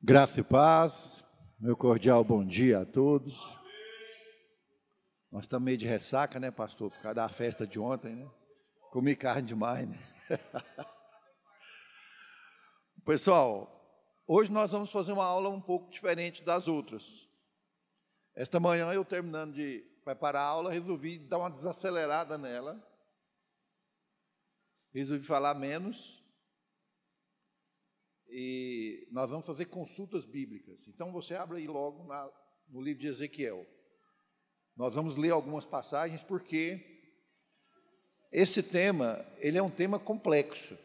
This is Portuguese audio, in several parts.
Graça e paz, meu cordial bom dia a todos. Nós estamos meio de ressaca, né, pastor? Por causa da festa de ontem, né? Comi carne demais, né? Pessoal, hoje nós vamos fazer uma aula um pouco diferente das outras. Esta manhã, eu terminando de preparar a aula, resolvi dar uma desacelerada nela. Resolvi falar menos. E nós vamos fazer consultas bíblicas. Então, você abre aí logo no livro de Ezequiel. Nós vamos ler algumas passagens, porque esse tema, ele é um tema complexo.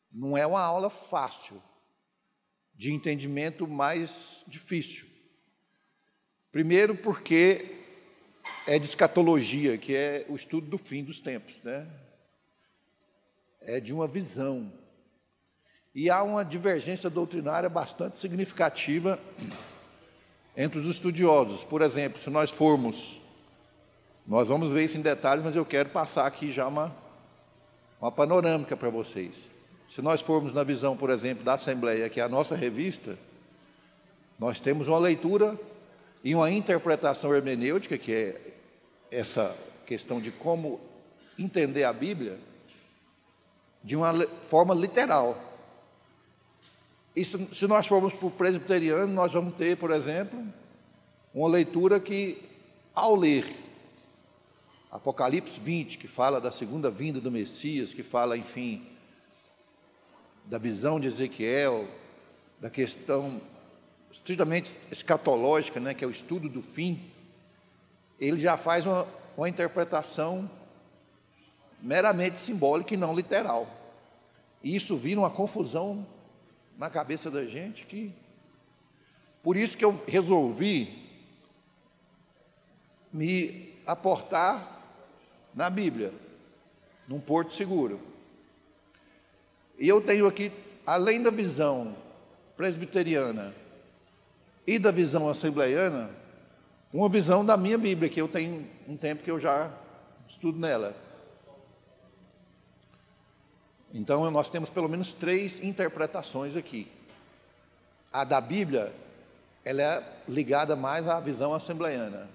Não é uma aula fácil, de entendimento mais difícil. Primeiro, porque é de escatologia, que é o estudo do fim dos tempos, né? É de uma visão. E há uma divergência doutrinária bastante significativa entre os estudiosos. Por exemplo, se nós formos, nós vamos ver isso em detalhes, mas eu quero passar aqui já uma panorâmica para vocês. Se nós formos na visão, por exemplo, da Assembleia, que é a nossa revista, nós temos uma leitura e uma interpretação hermenêutica, que é essa questão de como entender a Bíblia, de uma forma literal. E se nós formos para o presbiteriano, nós vamos ter, por exemplo, uma leitura que, ao ler Apocalipse 20, que fala da segunda vinda do Messias, que fala, enfim, da visão de Ezequiel, da questão estritamente escatológica, né, que é o estudo do fim, ele já faz uma interpretação meramente simbólica e não literal. E isso vira uma confusão na cabeça da gente, por isso que eu resolvi me aportar na Bíblia, num porto seguro. E eu tenho aqui, além da visão presbiteriana e da visão assembleiana, uma visão da minha Bíblia, que eu tenho um tempo que eu já estudo nela. Então, nós temos pelo menos 3 interpretações aqui. A da Bíblia, ela é ligada mais à visão assembleiana,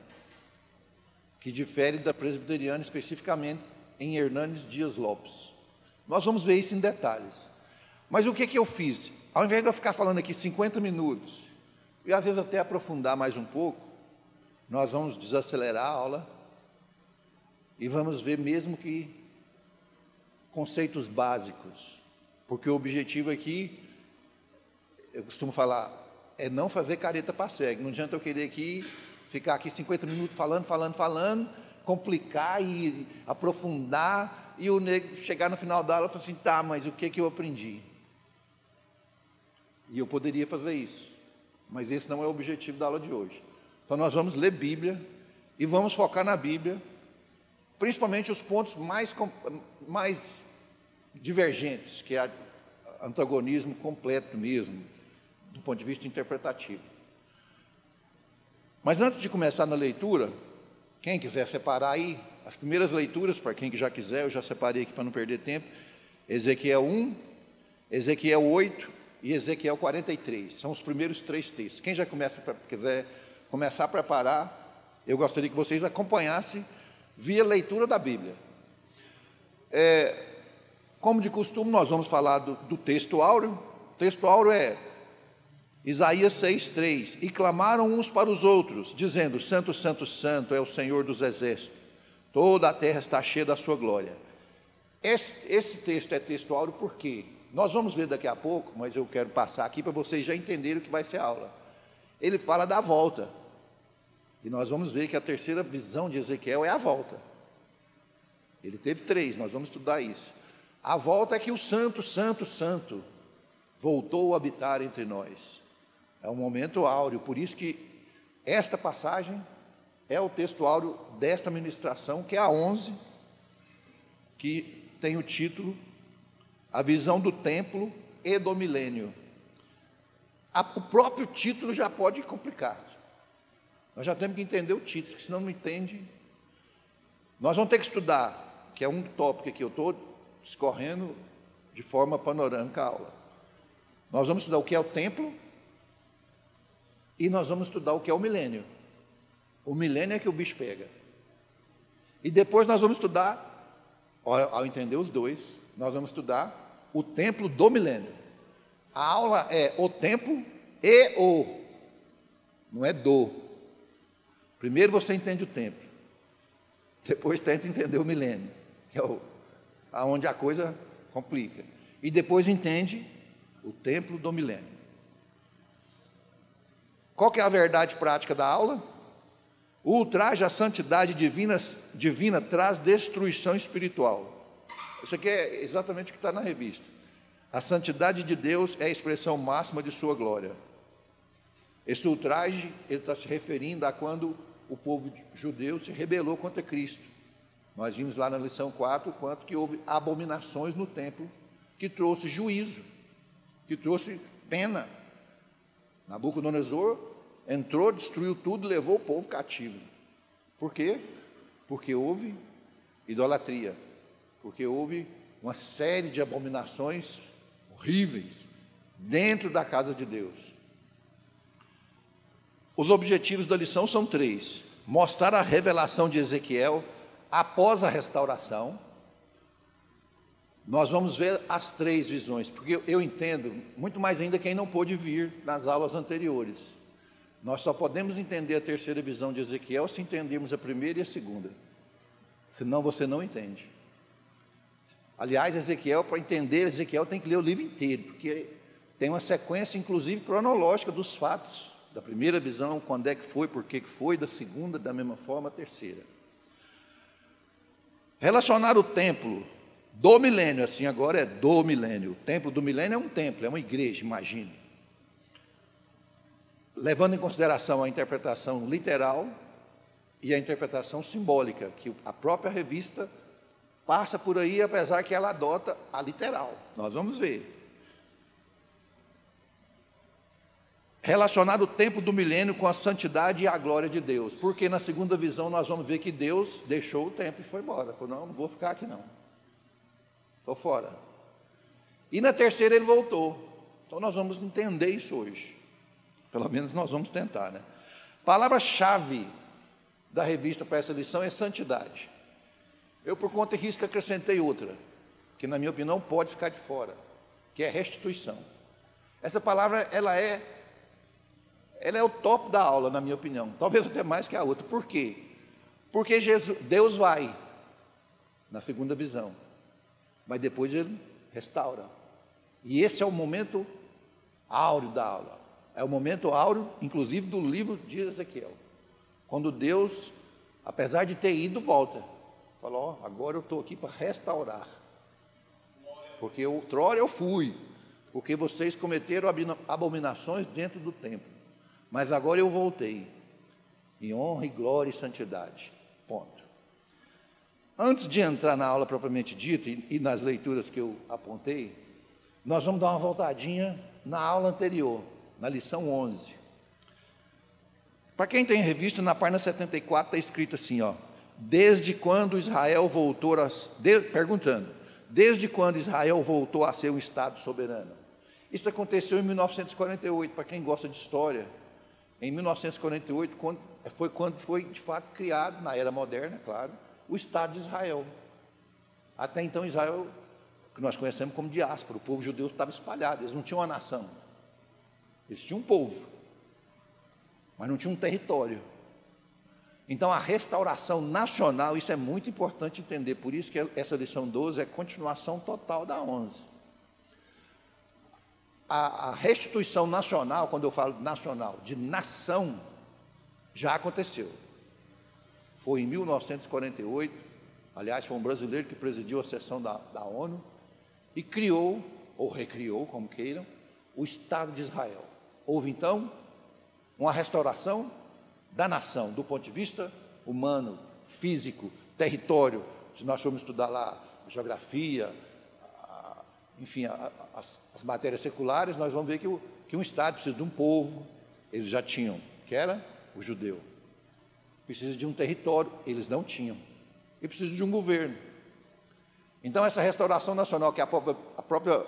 que difere da presbiteriana, especificamente em Hernandes Dias Lopes. Nós vamos ver isso em detalhes. Mas o que eu fiz? Ao invés de eu ficar falando aqui 50 minutos, e às vezes até aprofundar mais um pouco, nós vamos desacelerar a aula e vamos ver mesmo que conceitos básicos, porque o objetivo aqui, eu costumo falar, é não fazer careta para cego. Não adianta eu querer aqui, ficar aqui 50 minutos falando, complicar e aprofundar, e o nego chegar no final da aula e falar assim, tá, mas o que eu aprendi? E eu poderia fazer isso, mas esse não é o objetivo da aula de hoje. Então nós vamos ler Bíblia, e vamos focar na Bíblia, principalmente os pontos mais divergentes, que é antagonismo completo mesmo, do ponto de vista interpretativo. Mas antes de começar na leitura, quem quiser separar aí, as primeiras leituras, para quem já quiser, eu já separei aqui para não perder tempo, Ezequiel 1, Ezequiel 8 e Ezequiel 43, são os primeiros 3 textos. Quem já quiser começar a preparar, eu gostaria que vocês acompanhassem via leitura da Bíblia. Como de costume, nós vamos falar do texto áureo. O texto áureo é Isaías 6,3. E clamaram uns para os outros, dizendo, Santo, Santo, Santo é o Senhor dos exércitos, toda a terra está cheia da sua glória. Esse texto é texto áureo porque nós vamos ver daqui a pouco, mas eu quero passar aqui para vocês já entenderem o que vai ser a aula. Ele fala da volta. E nós vamos ver que a terceira visão de Ezequiel é a volta. Ele teve 3, nós vamos estudar isso. A volta é que o Santo, Santo, Santo voltou a habitar entre nós. É um momento áureo, por isso que esta passagem é o texto áureo desta ministração, que é a 11, que tem o título A Visão do Templo e do Milênio. O próprio título já pode complicar. Nós já temos que entender o título, que senão não entende. Nós vamos ter que estudar, que é um tópico que eu estou discorrendo de forma panorâmica a aula. Nós vamos estudar o que é o templo, e nós vamos estudar o que é o milênio. O milênio é que o bicho pega. E depois nós vamos estudar, ao entender os dois, nós vamos estudar o templo do milênio. A aula é o templo e o, não é do. Primeiro você entende o templo, depois tenta entender o milênio, que é onde a coisa complica. E depois entende o templo do milênio. Qual que é a verdade prática da aula? O ultraje à santidade divina traz destruição espiritual. Isso aqui é exatamente o que está na revista. A santidade de Deus é a expressão máxima de sua glória. Esse ultraje, ele está se referindo a quando o povo judeu se rebelou contra Cristo. Nós vimos lá na lição 4 o quanto que houve abominações no templo, que trouxe juízo, que trouxe pena. Nabucodonosor entrou, destruiu tudo, levou o povo cativo. Por quê? Porque houve idolatria, porque houve uma série de abominações horríveis dentro da casa de Deus. Os objetivos da lição são 3: mostrar a revelação de Ezequiel após a restauração. Nós vamos ver as 3 visões, porque eu entendo, muito mais ainda quem não pôde vir nas aulas anteriores. Nós só podemos entender a 3ª visão de Ezequiel se entendermos a 1ª e a 2ª. Senão você não entende. Aliás, para entender Ezequiel tem que ler o livro inteiro, porque tem uma sequência, inclusive, cronológica dos fatos. Da 1ª visão, quando é que foi, por que foi, da 2ª, da mesma forma, a 3ª. Relacionar o templo do milênio, assim agora é do milênio. O templo do milênio é um templo, é uma igreja, imagine. Levando em consideração a interpretação literal e a interpretação simbólica, que a própria revista passa por aí, apesar que ela adota a literal. Nós vamos ver. Relacionar o tempo do milênio com a santidade e a glória de Deus. Porque na 2ª visão nós vamos ver que Deus deixou o templo e foi embora. Falou, não vou ficar aqui não. Estou fora. E na 3ª ele voltou. Então nós vamos entender isso hoje. Pelo menos nós vamos tentar, né? Palavra-chave da revista para essa lição é santidade. Eu, por conta e risco, acrescentei outra, que na minha opinião pode ficar de fora, que é restituição. Essa palavra, ela é o topo da aula, na minha opinião, talvez até mais que a outra. Por quê? Porque Deus vai na 2ª visão, mas depois ele restaura. E esse é o momento áureo da aula. É o momento áureo, inclusive, do livro de Ezequiel. Quando Deus, apesar de ter ido, volta. Falou, agora eu estou aqui para restaurar. Porque outrora eu fui. Porque vocês cometeram abominações dentro do templo. Mas agora eu voltei. Em honra, e glória e santidade. Ponto. Antes de entrar na aula propriamente dita e nas leituras que eu apontei, nós vamos dar uma voltadinha na aula anterior, na lição 11. Para quem tem revista, na página 74 está escrito assim, ó: desde quando Israel voltou perguntando, desde quando Israel voltou a ser um Estado soberano? Isso aconteceu em 1948, para quem gosta de história. Em 1948, foi quando foi de fato criado, na era moderna, claro, o Estado de Israel. Até então Israel, que nós conhecemos como diáspora, o povo judeu estava espalhado, eles não tinham uma nação. Eles tinham um povo, mas não tinham um território. Então a restauração nacional, isso é muito importante entender, por isso que essa lição 12 é continuação total da 11. A restituição nacional, quando eu falo nacional, de nação, já aconteceu. Foi em 1948, aliás, foi um brasileiro que presidiu a sessão da ONU e criou, ou recriou, como queiram, o Estado de Israel. Houve, então, uma restauração da nação, do ponto de vista humano, físico, território. Se nós formos estudar lá a geografia, enfim, as matérias seculares, nós vamos ver que um Estado precisa de um povo, eles já tinham, que era o judeu. Precisa de um território, eles não tinham. E precisa de um governo. Então, essa restauração nacional que a própria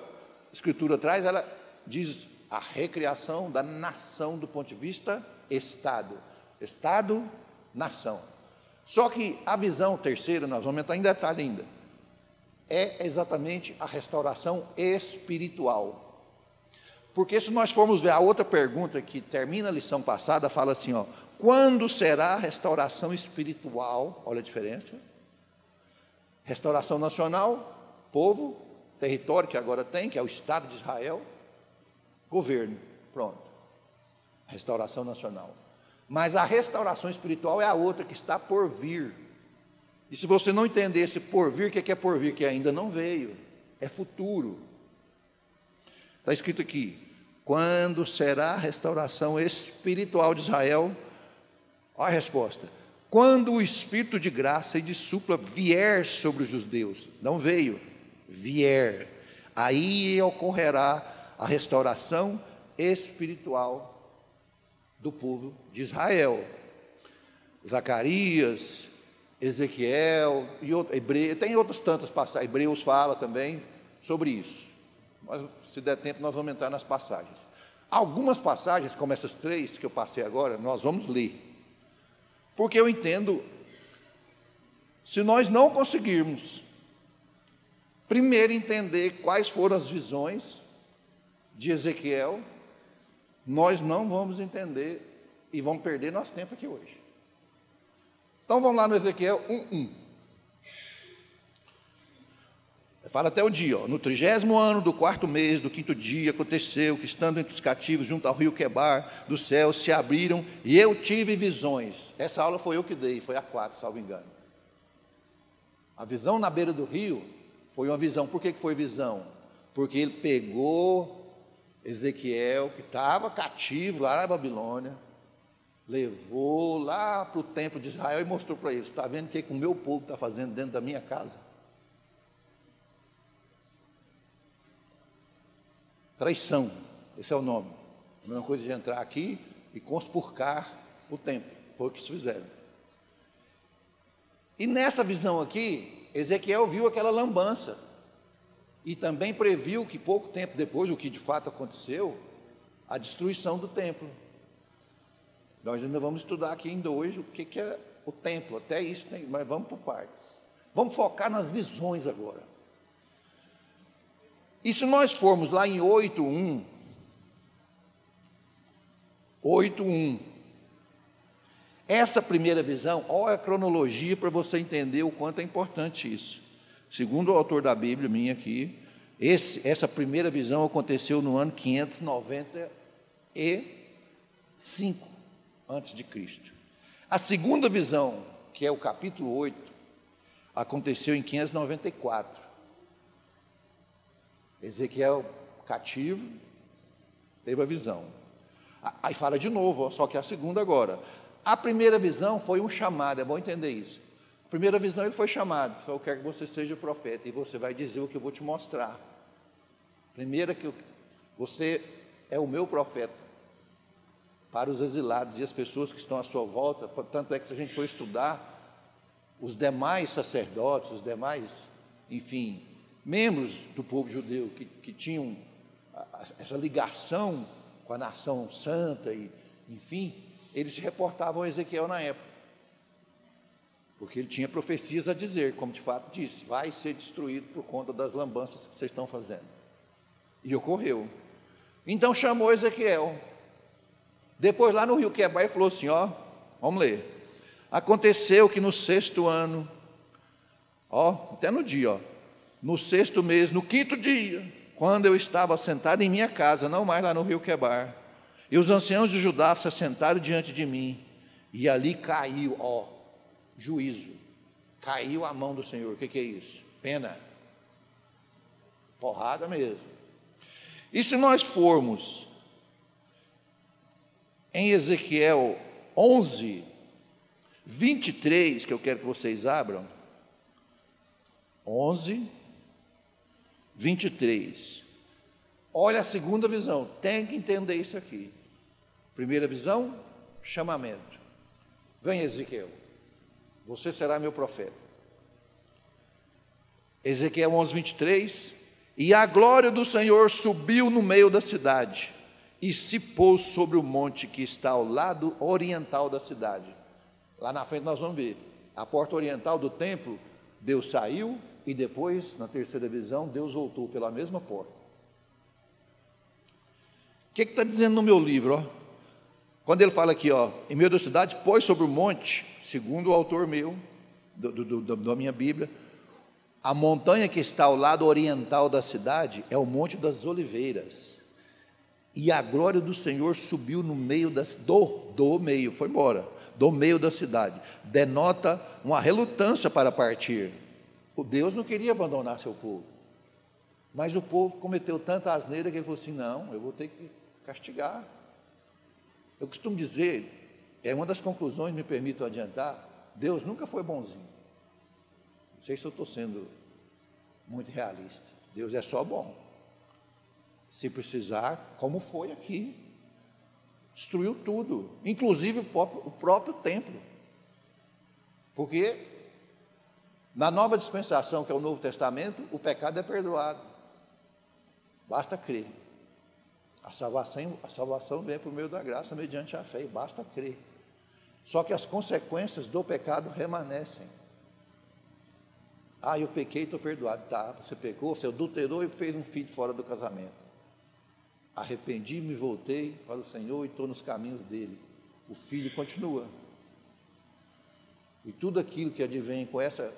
Escritura traz, ela diz a recriação da nação do ponto de vista Estado. Estado, nação. Só que a visão terceira, nós vamos entrar em detalhe ainda, é exatamente a restauração espiritual. Porque se nós formos ver a outra pergunta que termina a lição passada, fala assim, ó, quando será a restauração espiritual? Olha a diferença. Restauração nacional, povo, território que agora tem, que é o Estado de Israel, governo, pronto. Restauração nacional. Mas a restauração espiritual é a outra que está por vir. E se você não entender esse por vir, o que é por vir? Que ainda não veio, é futuro. Está escrito aqui, quando será a restauração espiritual de Israel? Olha a resposta, quando o Espírito de graça e de súplia vier sobre os judeus, não veio, vier, aí ocorrerá a restauração espiritual do povo de Israel. Zacarias, Ezequiel, Hebreus, tem outras tantas passagens, Hebreus fala também sobre isso. Mas, se der tempo, nós vamos entrar nas passagens. Algumas passagens, como essas três que eu passei agora, nós vamos ler. Porque eu entendo, se nós não conseguirmos, primeiro entender quais foram as visões de Ezequiel, nós não vamos entender e vamos perder nosso tempo aqui hoje. Então vamos lá no Ezequiel 1:1. Fala até o dia, ó, no 30º ano do 4º mês, do 5º dia, aconteceu que, estando entre os cativos, junto ao rio Quebar, dos céus se abriram, e eu tive visões. Essa aula foi eu que dei, foi a 4, salvo engano. A visão na beira do rio foi uma visão. Por que foi visão? Porque ele pegou Ezequiel, que estava cativo lá na Babilônia, levou lá para o templo de Israel e mostrou para eles, está vendo o que o meu povo está fazendo dentro da minha casa? Traição, esse é o nome. A mesma coisa de entrar aqui e conspurcar o templo, foi o que eles fizeram. E nessa visão aqui, Ezequiel viu aquela lambança, e também previu que pouco tempo depois, o que de fato aconteceu, a destruição do templo. Nós ainda vamos estudar aqui ainda hoje o que é o templo, até isso, mas vamos por partes. Vamos focar nas visões agora. E se nós formos lá em 8:1, essa primeira visão, olha a cronologia para você entender o quanto é importante isso. Segundo o autor da Bíblia, minha aqui, essa primeira visão aconteceu no ano 595 antes de Cristo. A segunda visão, que é o capítulo 8, aconteceu em 594. Ezequiel cativo teve a visão. Aí fala de novo, ó, só que a segunda agora. A primeira visão foi um chamado, é bom entender isso. A primeira visão ele foi chamado, eu quero que você seja profeta, e você vai dizer o que eu vou te mostrar. Primeiro que você é o meu profeta para os exilados e as pessoas que estão à sua volta. Tanto é que se a gente for estudar, os demais sacerdotes, os demais, enfim, membros do povo judeu que tinham essa ligação com a nação santa, e, enfim, eles se reportavam a Ezequiel na época, porque ele tinha profecias a dizer, como de fato disse, vai ser destruído por conta das lambanças que vocês estão fazendo. E ocorreu. Então chamou Ezequiel. Depois lá no rio Quebar, ele falou assim, ó, vamos ler. Aconteceu que no 6º ano, ó, até no dia, ó, no 6º mês, no 5º dia, quando eu estava sentado em minha casa, não mais lá no rio Quebar, e os anciãos de Judá se assentaram diante de mim, e ali caiu, ó, juízo, caiu a mão do Senhor. O que é isso? Pena, porrada mesmo. E se nós formos em Ezequiel 11, 23, que eu quero que vocês abram, 11, 23, olha a segunda visão, tem que entender isso aqui. Primeira visão, chamamento. Vem Ezequiel, você será meu profeta. Ezequiel 11, 23, e a glória do Senhor subiu no meio da cidade, e se pôs sobre o monte que está ao lado oriental da cidade. Lá na frente nós vamos ver, a porta oriental do templo, Deus saiu e depois, na terceira visão, Deus voltou pela mesma porta. O que está dizendo no meu livro? Ó? Quando ele fala aqui, ó, em meio da cidade, pôs sobre o monte, segundo o autor meu, da minha Bíblia, a montanha que está ao lado oriental da cidade é o Monte das Oliveiras. E a glória do Senhor subiu no meio do meio, foi embora, do meio da cidade. Denota uma relutância para partir. O Deus não queria abandonar seu povo. Mas o povo cometeu tanta asneira que ele falou assim, não, eu vou ter que castigar. Eu costumo dizer, é uma das conclusões, me permito adiantar, Deus nunca foi bonzinho. Não sei se eu estou sendo muito realista. Deus é só bom. Se precisar, como foi aqui, destruiu tudo, inclusive o próprio templo. Porque na nova dispensação, que é o Novo Testamento, o pecado é perdoado. Basta crer. A salvação vem por meio da graça, mediante a fé, e basta crer. Só que as consequências do pecado permanecem. Ah, eu pequei e estou perdoado. Tá, você pecou, você adulterou e fez um filho fora do casamento. Arrependi-me, voltei para o Senhor e estou nos caminhos dele. O filho continua. E tudo aquilo que advém com essa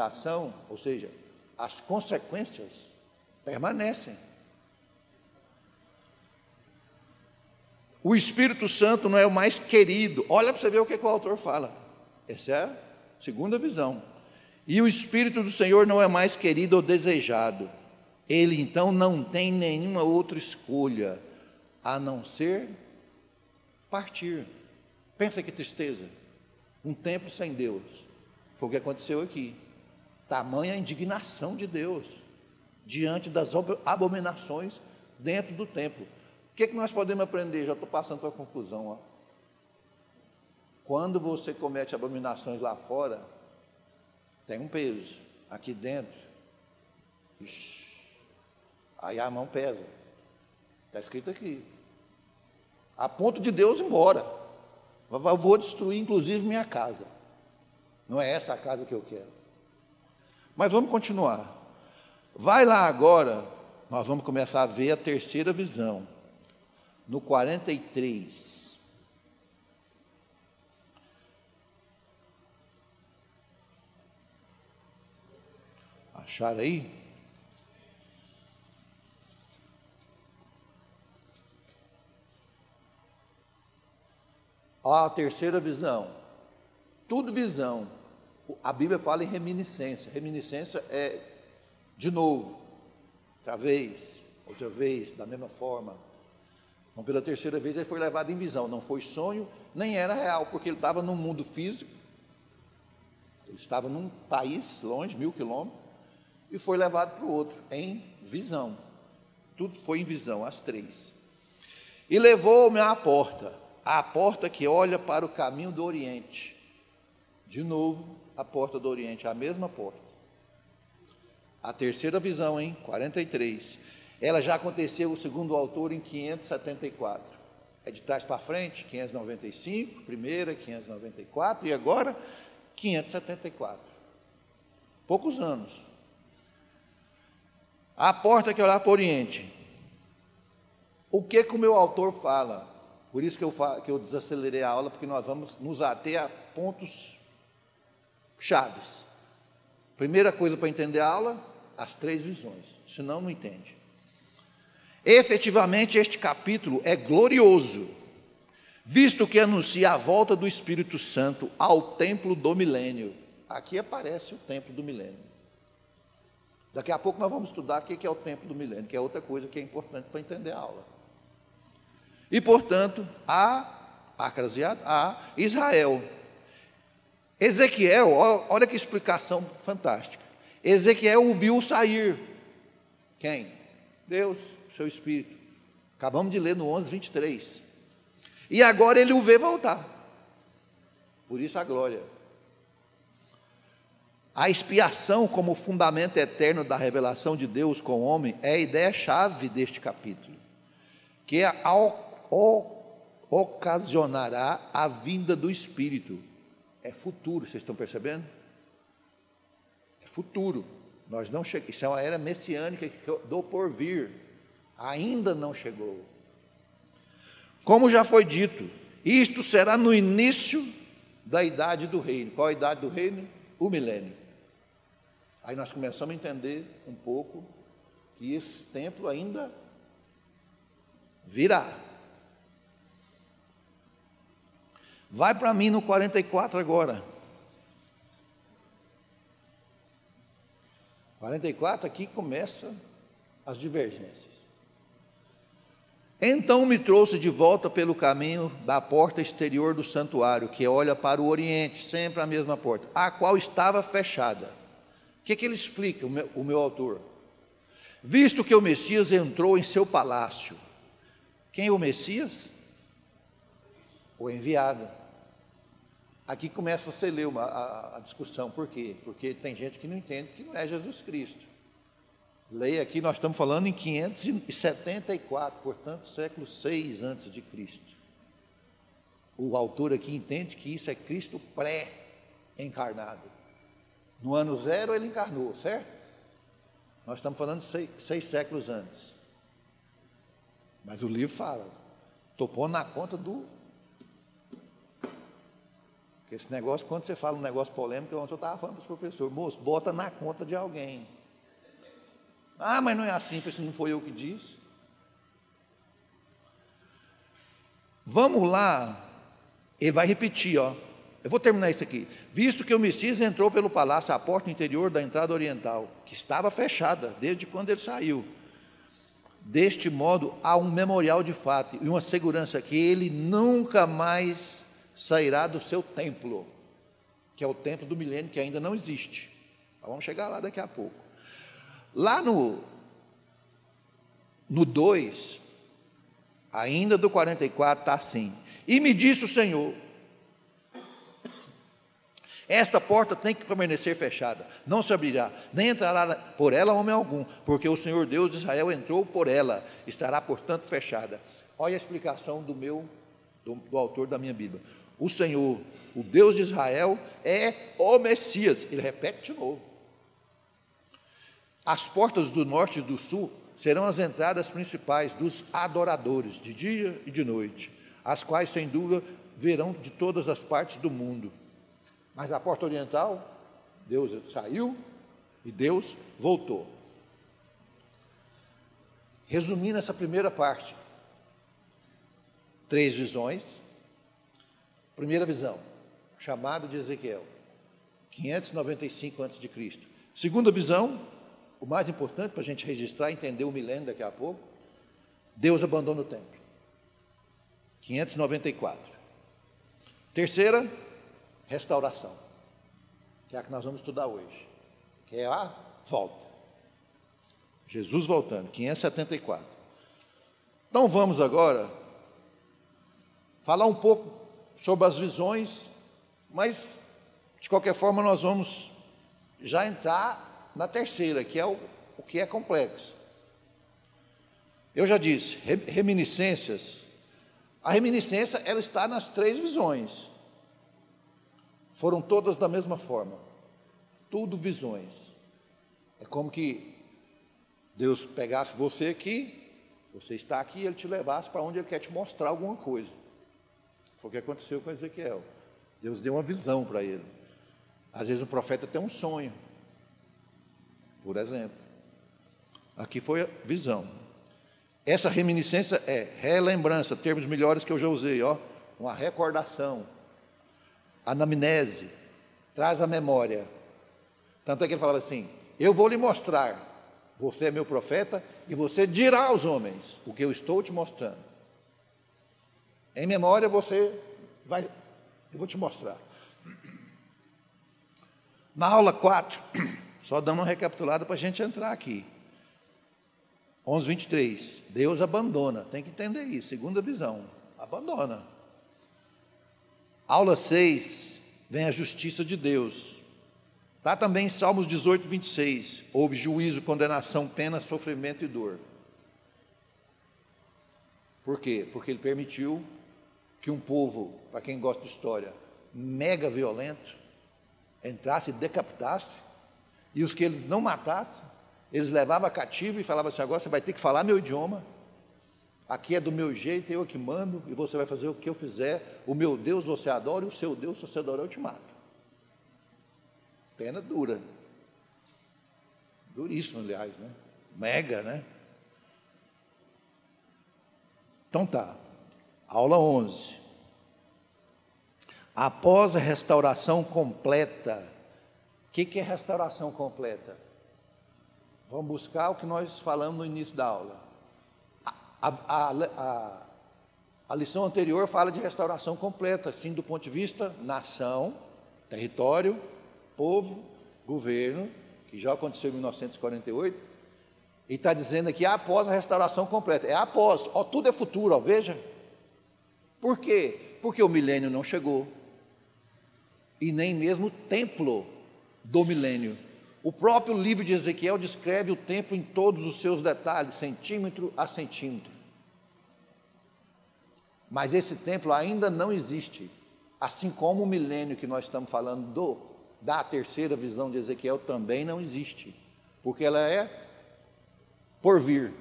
ação, ou seja, as consequências permanecem. O Espírito Santo não é o mais querido. Olha para você ver o que o autor fala. Essa é a segunda visão. E o Espírito do Senhor não é mais querido ou desejado. Ele então não tem nenhuma outra escolha a não ser partir. Pensa que tristeza. Um templo sem Deus. Foi o que aconteceu aqui. Tamanha indignação de Deus diante das abominações dentro do templo. O que nós podemos aprender? Já estou passando para a conclusão. Ó. Quando você comete abominações lá fora, tem um peso. Aqui dentro, aí a mão pesa. Está escrito aqui. A ponto de Deus ir embora. Eu vou destruir, inclusive, minha casa. Não é essa a casa que eu quero. Mas vamos continuar. Vai lá agora, nós vamos começar a ver a terceira visão. No 43. Acharam aí? A terceira visão. Tudo visão. A Bíblia fala em reminiscência. Reminiscência é de novo, outra vez, da mesma forma. Então, pela terceira vez ele foi levado em visão. Não foi sonho, nem era real, porque ele estava num mundo físico. Ele estava num país longe, 1000 quilômetros, e foi levado para o outro, em visão. Tudo foi em visão, as três. E levou-me à porta que olha para o caminho do Oriente. De novo, a porta do Oriente, a mesma porta. A terceira visão, em 43. Ela já aconteceu, segundo o autor, em 574. É de trás para frente, 595, primeira, 594, e agora, 574. Poucos anos. A porta que olhar para o Oriente. O que o meu autor fala? Por isso que eu desacelerei a aula, porque nós vamos nos ater a pontos chaves. Primeira coisa para entender a aula, as três visões, senão não entende. Efetivamente, este capítulo é glorioso, visto que anuncia a volta do Espírito Santo ao templo do milênio. Aqui aparece o templo do milênio. Daqui a pouco nós vamos estudar o que é o templo do milênio, que é outra coisa que é importante para entender a aula. E, portanto, a Israel. Ezequiel, olha que explicação fantástica. Ezequiel o viu sair. Quem? Deus, seu Espírito. Acabamos de ler no 11:23. E agora ele o vê voltar. Por isso a glória. A expiação como fundamento eterno da revelação de Deus com o homem é a ideia-chave deste capítulo, que ocasionará a vinda do Espírito. É futuro, vocês estão percebendo? É futuro. Nós não chegamos. Isso é uma era messiânica do porvir. Ainda não chegou. Como já foi dito, isto será no início da idade do reino. Qual a idade do reino? O milênio. Aí nós começamos a entender um pouco que esse templo ainda virá. Vai para mim no 44 agora. 44 aqui começa as divergências. Então me trouxe de volta pelo caminho da porta exterior do santuário, que olha para o oriente, sempre a mesma porta, a qual estava fechada. O que ele explica, o meu autor? Visto que o Messias entrou em seu palácio. Quem é o Messias? O enviado. Aqui começa a se ler a discussão. Por quê? Porque tem gente que não entende que não é Jesus Cristo. Leia aqui, nós estamos falando em 574, portanto, século 6 antes de Cristo. O autor aqui entende que isso é Cristo pré-encarnado. No ano 0 ele encarnou, certo? Nós estamos falando de 6 séculos antes. Mas o livro fala, estou pondo na conta do... Porque esse negócio, quando você fala um negócio polêmico, ontem eu estava falando para os professores, moço, bota na conta de alguém. Ah, mas não é assim, porque não foi eu que disse. Vamos lá, ele vai repetir, ó. Eu vou terminar isso aqui. Visto que o Messias entrou pelo palácio, a porta interior da entrada oriental, que estava fechada desde quando ele saiu. Deste modo, há um memorial de fato e uma segurança que ele nunca mais sairá do seu templo, que é o templo do milênio, que ainda não existe. Vamos chegar lá daqui a pouco. Lá no 2, ainda do 44, está assim: e me disse o Senhor, esta porta tem que permanecer fechada, não se abrirá, nem entrará por ela homem algum, porque o Senhor Deus de Israel entrou por ela, estará portanto fechada. Olha a explicação do autor da minha Bíblia. O Senhor, o Deus de Israel, é o Messias. Ele repete de novo. As portas do norte e do sul serão as entradas principais dos adoradores, de dia e de noite, as quais, sem dúvida, verão de todas as partes do mundo. Mas a porta oriental, Deus saiu e Deus voltou. Resumindo essa primeira parte, 3 visões. Primeira visão, chamado de Ezequiel, 595 a.C. Segunda visão, o mais importante para a gente registrar e entender o milênio daqui a pouco, Deus abandona o templo, 594. Terceira, restauração, que é a que nós vamos estudar hoje, que é a volta. Jesus voltando, 574. Então vamos agora falar um pouco sobre as visões, mas de qualquer forma nós vamos já entrar na terceira, que é o que é complexo. Eu já disse, reminiscências. A reminiscência, ela está nas 3 visões. Foram todas da mesma forma. Tudo visões. É como que Deus pegasse você aqui, você está aqui, Ele te levasse para onde Ele quer te mostrar alguma coisa. Foi o que aconteceu com Ezequiel. Deus deu uma visão para ele. Às vezes o profeta tem um sonho, por exemplo. Aqui foi a visão. Essa reminiscência é relembrança, termos melhores que eu já usei, ó, uma recordação, anamnese, traz a memória. Tanto é que ele falava assim: eu vou lhe mostrar, você é meu profeta, e você dirá aos homens o que eu estou te mostrando. Em memória você vai, eu vou te mostrar. Na aula 4, só dando uma recapitulada para a gente entrar aqui. 11:23, Deus abandona, tem que entender isso, segunda visão, abandona. Aula 6, vem a justiça de Deus. Está também em Salmos 18:26, houve juízo, condenação, pena, sofrimento e dor. Por quê? Porque ele permitiu que um povo, para quem gosta de história, mega violento, entrasse e decapitasse, e os que eles não matassem, eles levavam cativo e falavam assim: agora você vai ter que falar meu idioma, aqui é do meu jeito, eu que mando, e você vai fazer o que eu fizer, o meu Deus você adora, e o seu Deus, se você adorar, eu te mato. Pena dura. Duríssimo, aliás, né? Mega, né? Então tá, aula 11. Após a restauração completa, o que é restauração completa? Vamos buscar o que nós falamos no início da aula. A lição anterior fala de restauração completa, sim, do ponto de vista nação, território, povo, governo, que já aconteceu em 1948, e está dizendo aqui, após a restauração completa. É após, ó, tudo é futuro, ó, veja. Por quê? Porque o milênio não chegou, e nem mesmo o templo do milênio. O próprio livro de Ezequiel descreve o templo em todos os seus detalhes, centímetro a centímetro. Mas esse templo ainda não existe, assim como o milênio que nós estamos falando da terceira visão de Ezequiel também não existe, porque ela é por vir.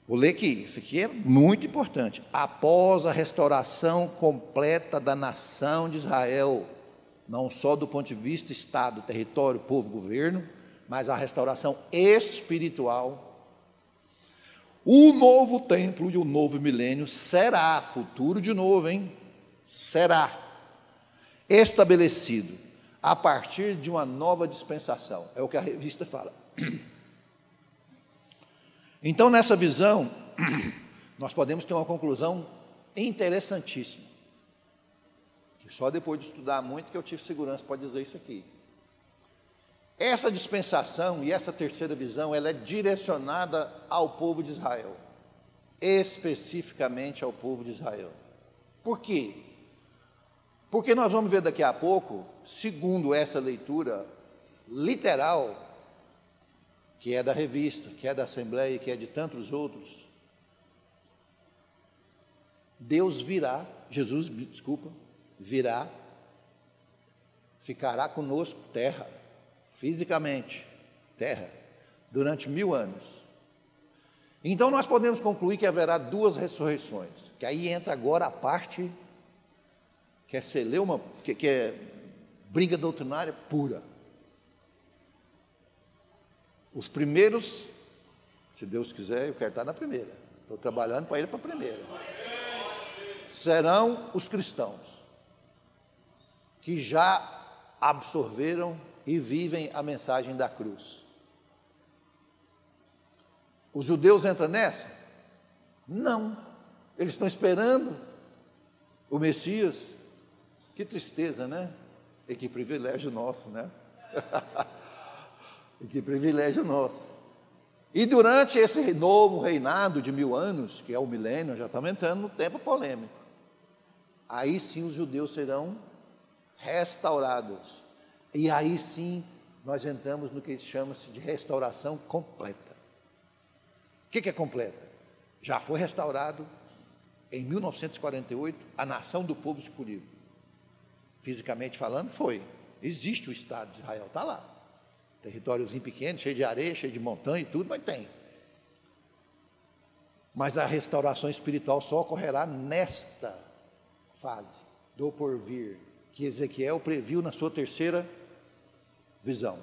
Vou ler aqui, isso aqui é muito importante. Após a restauração completa da nação de Israel, não só do ponto de vista Estado, território, povo, governo, mas a restauração espiritual, o novo templo e o novo milênio será, futuro de novo, hein? Será estabelecido a partir de uma nova dispensação. É o que a revista fala. Então, nessa visão, nós podemos ter uma conclusão interessantíssima, que só depois de estudar muito que eu tive segurança para dizer isso aqui. Essa dispensação e essa terceira visão, ela é direcionada ao povo de Israel, especificamente ao povo de Israel. Por quê? Porque nós vamos ver daqui a pouco, segundo essa leitura literal, que é da revista, que é da Assembleia, que é de tantos outros, Deus virá, Jesus, desculpa, virá, ficará conosco, terra, fisicamente, terra, durante 1000 anos. Então nós podemos concluir que haverá 2 ressurreições, que aí entra agora a parte que é celeuma, que é briga doutrinária pura. Os primeiros, se Deus quiser, eu quero estar na primeira, estou trabalhando para ir para a primeira, serão os cristãos, que já absorveram e vivem a mensagem da cruz. Os judeus entram nessa? Não, eles estão esperando o Messias. Que tristeza, né? E que privilégio nosso, né? E que privilégio nosso. E durante esse novo reinado de 1000 anos, que é o milênio, já estamos entrando no tempo polêmico, aí sim os judeus serão restaurados. E aí sim nós entramos no que chama-se de restauração completa. O que é completa? Já foi restaurado em 1948 a nação do povo escolhido. Fisicamente falando, foi. Existe o Estado de Israel, está lá. Territóriozinho pequeno, cheio de areia, cheio de montanha e tudo, mas tem. Mas a restauração espiritual só ocorrerá nesta fase do porvir, que Ezequiel previu na sua terceira visão.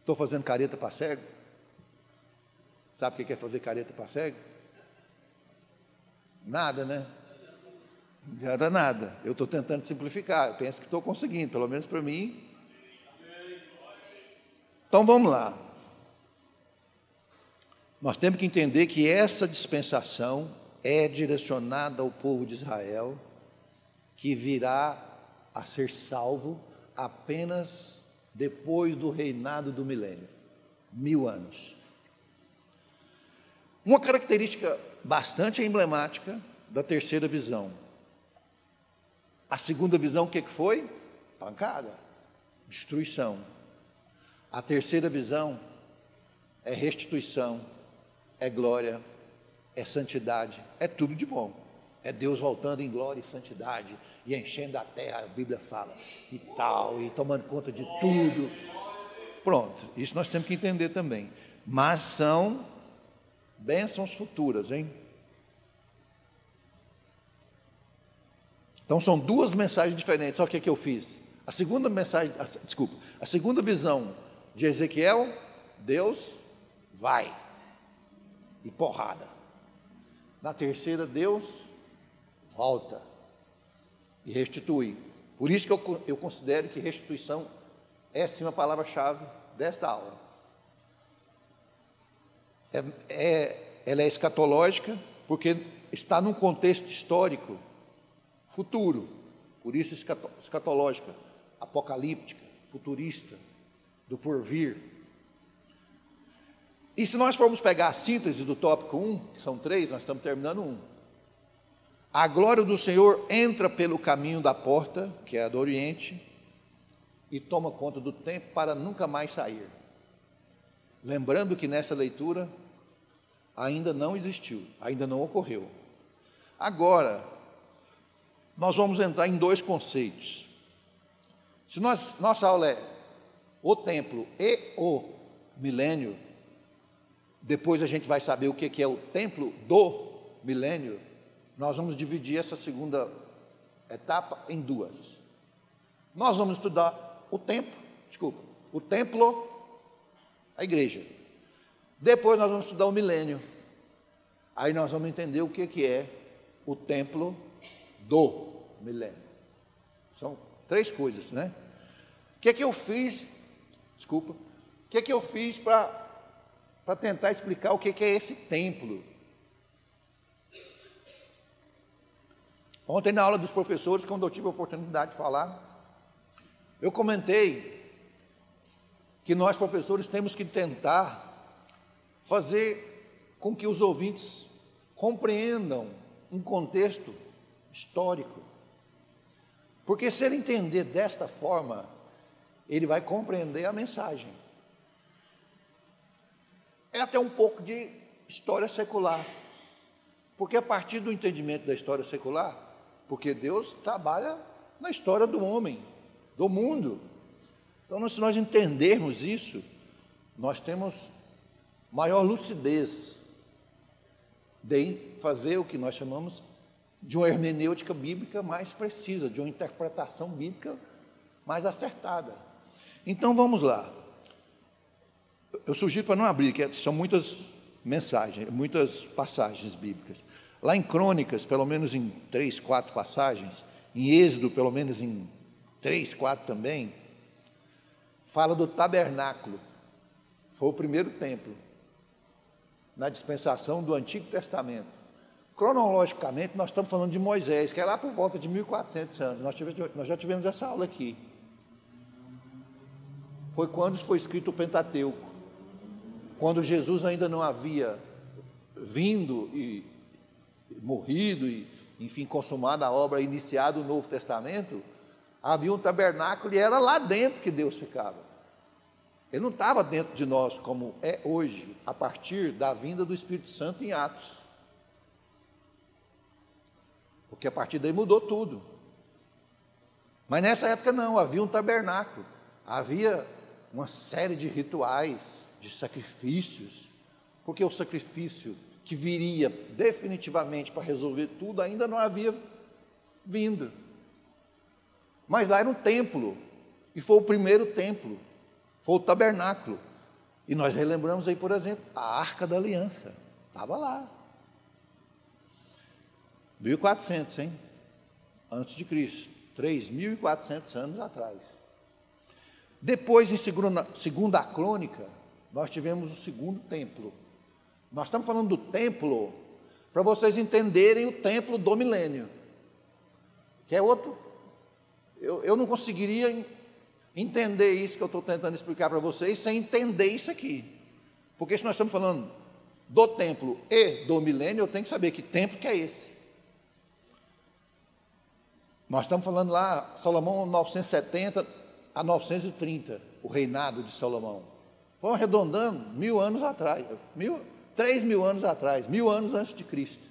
Estou fazendo careta para cego? Sabe o que é fazer careta para cego? Nada, né? Não adianta nada. Eu estou tentando simplificar, eu penso que estou conseguindo, pelo menos para mim. Então vamos lá. Nós temos que entender que essa dispensação é direcionada ao povo de Israel, que virá a ser salvo apenas depois do reinado do milênio, 1000 anos. Uma característica bastante emblemática da terceira visão. A segunda visão, o que foi? Pancada, destruição. A terceira visão é restituição, é glória, é santidade, é tudo de bom. É Deus voltando em glória e santidade, e enchendo a terra, a Bíblia fala, e tal, e tomando conta de tudo. Pronto, isso nós temos que entender também. Mas são bênçãos futuras, hein? Então são duas mensagens diferentes. Olha o que eu fiz. A segunda mensagem, a segunda visão de Ezequiel, Deus vai, e porrada. Na terceira, Deus volta e restitui. Por isso que eu considero que restituição é sim a palavra-chave desta aula. Ela é escatológica, porque está num contexto histórico futuro, por isso escatológica, apocalíptica, futurista, do porvir. E se nós formos pegar a síntese do tópico 1, que são 3, nós estamos terminando 1. A glória do Senhor entra pelo caminho da porta, que é a do Oriente, e toma conta do templo para nunca mais sair. Lembrando que nessa leitura ainda não existiu, ainda não ocorreu. Agora, nós vamos entrar em dois conceitos. Se nossa aula é o templo e o milênio, depois a gente vai saber o que é o templo do milênio. Nós vamos dividir essa segunda etapa em duas. Nós vamos estudar o templo, a igreja. Depois nós vamos estudar o milênio. Aí nós vamos entender o que é o templo do milênio. São 3 coisas, né? O que eu fiz? O que eu fiz para tentar explicar o que é esse templo? Ontem, na aula dos professores, quando eu tive a oportunidade de falar, eu comentei que nós, professores, temos que tentar fazer com que os ouvintes compreendam um contexto histórico. Porque se ele entender desta forma, ele vai compreender a mensagem. É até um pouco de história secular. Porque a partir do entendimento da história secular, porque Deus trabalha na história do homem, do mundo. Então, se nós entendermos isso, nós temos maior lucidez de fazer o que nós chamamos de uma hermenêutica bíblica mais precisa, de uma interpretação bíblica mais acertada. Então, vamos lá. Eu sugiro para não abrir, que são muitas mensagens, muitas passagens bíblicas. Lá em Crônicas, pelo menos em 3, 4 passagens, em Êxodo, pelo menos em 3, 4 também, fala do tabernáculo. Foi o primeiro templo, na dispensação do Antigo Testamento. Cronologicamente, nós estamos falando de Moisés, que é lá por volta de 1400 anos. Nós já tivemos essa aula aqui. Foi quando foi escrito o Pentateuco. Quando Jesus ainda não havia vindo e morrido e, enfim, consumado a obra, iniciado o Novo Testamento, havia um tabernáculo e era lá dentro que Deus ficava. Ele não estava dentro de nós como é hoje, a partir da vinda do Espírito Santo em Atos. Porque a partir daí mudou tudo. Mas nessa época não, havia um tabernáculo, havia uma série de rituais, de sacrifícios, porque o sacrifício que viria definitivamente para resolver tudo ainda não havia vindo. Mas lá era um templo, e foi o primeiro templo, foi o tabernáculo. E nós relembramos aí, por exemplo, a Arca da Aliança, estava lá. 1400, hein? Antes de Cristo, 3.400 anos atrás. Depois, em segunda Crônica, nós tivemos o segundo templo. Nós estamos falando do templo, para vocês entenderem o templo do milênio, que é outro. Eu não conseguiria entender isso que eu estou tentando explicar para vocês, sem entender isso aqui. Porque se nós estamos falando do templo e do milênio, eu tenho que saber que templo que é esse. Nós estamos falando lá, Salomão, 970 a 930, o reinado de Salomão. Vamos arredondando 1000 anos atrás, 3.000 anos atrás, 1.000 anos antes de Cristo.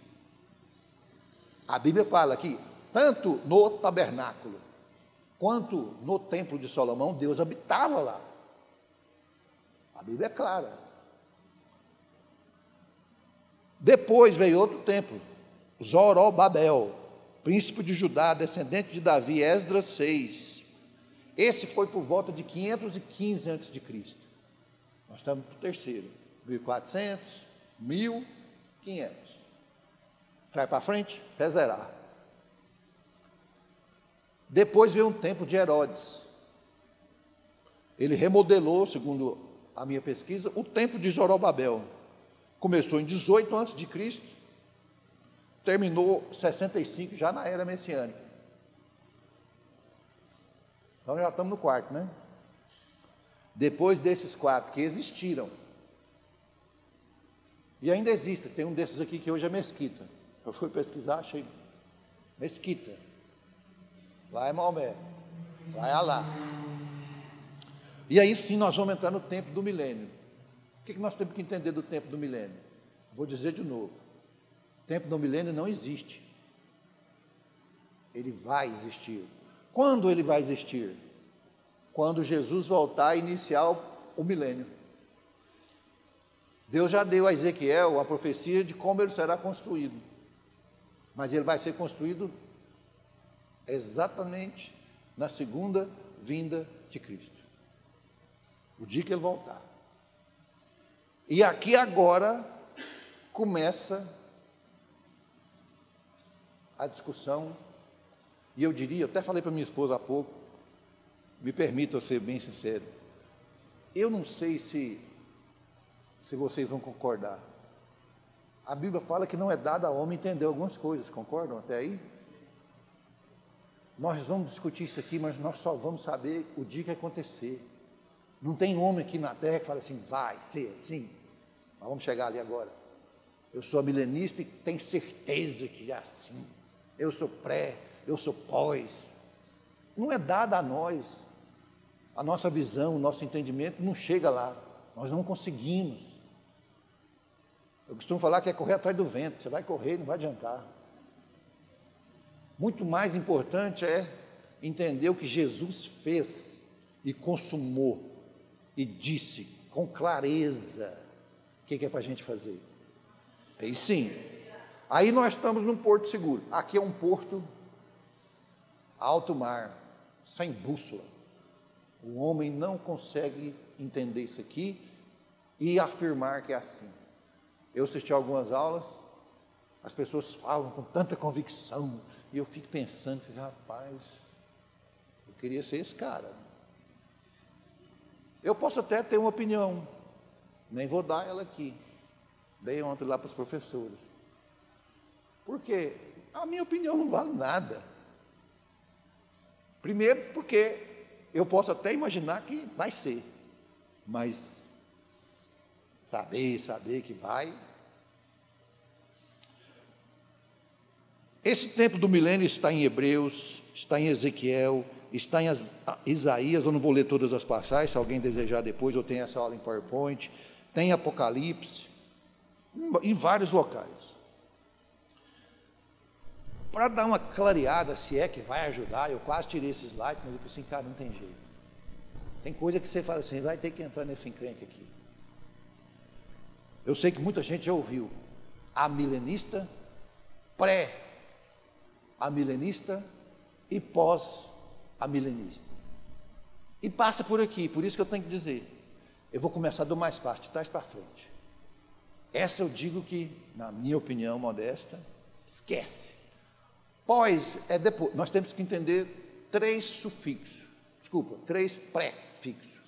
A Bíblia fala que, tanto no tabernáculo, quanto no templo de Salomão, Deus habitava lá. A Bíblia é clara. Depois veio outro templo, Zorobabel, príncipe de Judá, descendente de Davi, Esdras 6. Esse foi por volta de 515 a.C. Nós estamos para o terceiro, 1400, 1500. Vai para frente, até zerar. Depois veio um tempo de Herodes. Ele remodelou, segundo a minha pesquisa, o templo de Zorobabel. Começou em 18 a.C., terminou 65, já na era messiânica. Então já estamos no quarto, né? Depois desses 4 que existiram, e ainda existe, tem um desses aqui que hoje é mesquita. Eu fui pesquisar, achei mesquita. Lá é Maomé, lá é Alá. E aí sim nós vamos entrar no tempo do milênio. O que nós temos que entender do tempo do milênio? Vou dizer de novo. O tempo do milênio não existe. Ele vai existir. Quando ele vai existir? Quando Jesus voltar a iniciar o milênio. Deus já deu a Ezequiel a profecia de como ele será construído. Mas ele vai ser construído exatamente na segunda vinda de Cristo. O dia que ele voltar. E aqui agora começa a discussão, e eu diria, eu até falei para minha esposa há pouco, me permita eu ser bem sincero, eu não sei se vocês vão concordar. A Bíblia fala que não é dado ao homem entender algumas coisas, concordam até aí? Nós vamos discutir isso aqui, mas nós só vamos saber o dia que acontecer. Não tem homem aqui na terra que fala assim, vai ser assim. Nós vamos chegar ali agora. Eu sou milenista e tenho certeza que é assim. Eu sou pré, eu sou pós. Não é dada a nós. A nossa visão, o nosso entendimento não chega lá. Nós não conseguimos. Eu costumo falar que é correr atrás do vento. Você vai correr, não vai adiantar. Muito mais importante é entender o que Jesus fez e consumou e disse com clareza o que é para a gente fazer. Aí sim, aí nós estamos num porto seguro. Aqui é um porto alto mar, sem bússola. O homem não consegue entender isso aqui e afirmar que é assim. Eu assisti algumas aulas, as pessoas falam com tanta convicção, e eu fico pensando, rapaz, eu queria ser esse cara. Eu posso até ter uma opinião, nem vou dar ela aqui. Dei ontem lá para os professores. Porque a minha opinião não vale nada. Primeiro porque eu posso até imaginar que vai ser, mas saber que vai. Esse tempo do milênio está em Hebreus, está em Ezequiel, está em Isaías. Eu não vou ler todas as passagens, se alguém desejar depois, eu tenho essa aula em PowerPoint. Tem em Apocalipse, em vários locais. Para dar uma clareada, se é que vai ajudar, eu quase tirei esse slide, mas eu falei assim, cara, não tem jeito. Tem coisa que você fala assim, vai ter que entrar nesse encrenque aqui. Eu sei que muita gente já ouviu amilenista, pré-amilenista e pós-amilenista. E passa por aqui, por isso que eu tenho que dizer. Eu vou começar do mais fácil, de trás para frente. Essa eu digo que, na minha opinião modesta, esquece. Pós é depois. Nós temos que entender 3 sufixos, 3 prefixos,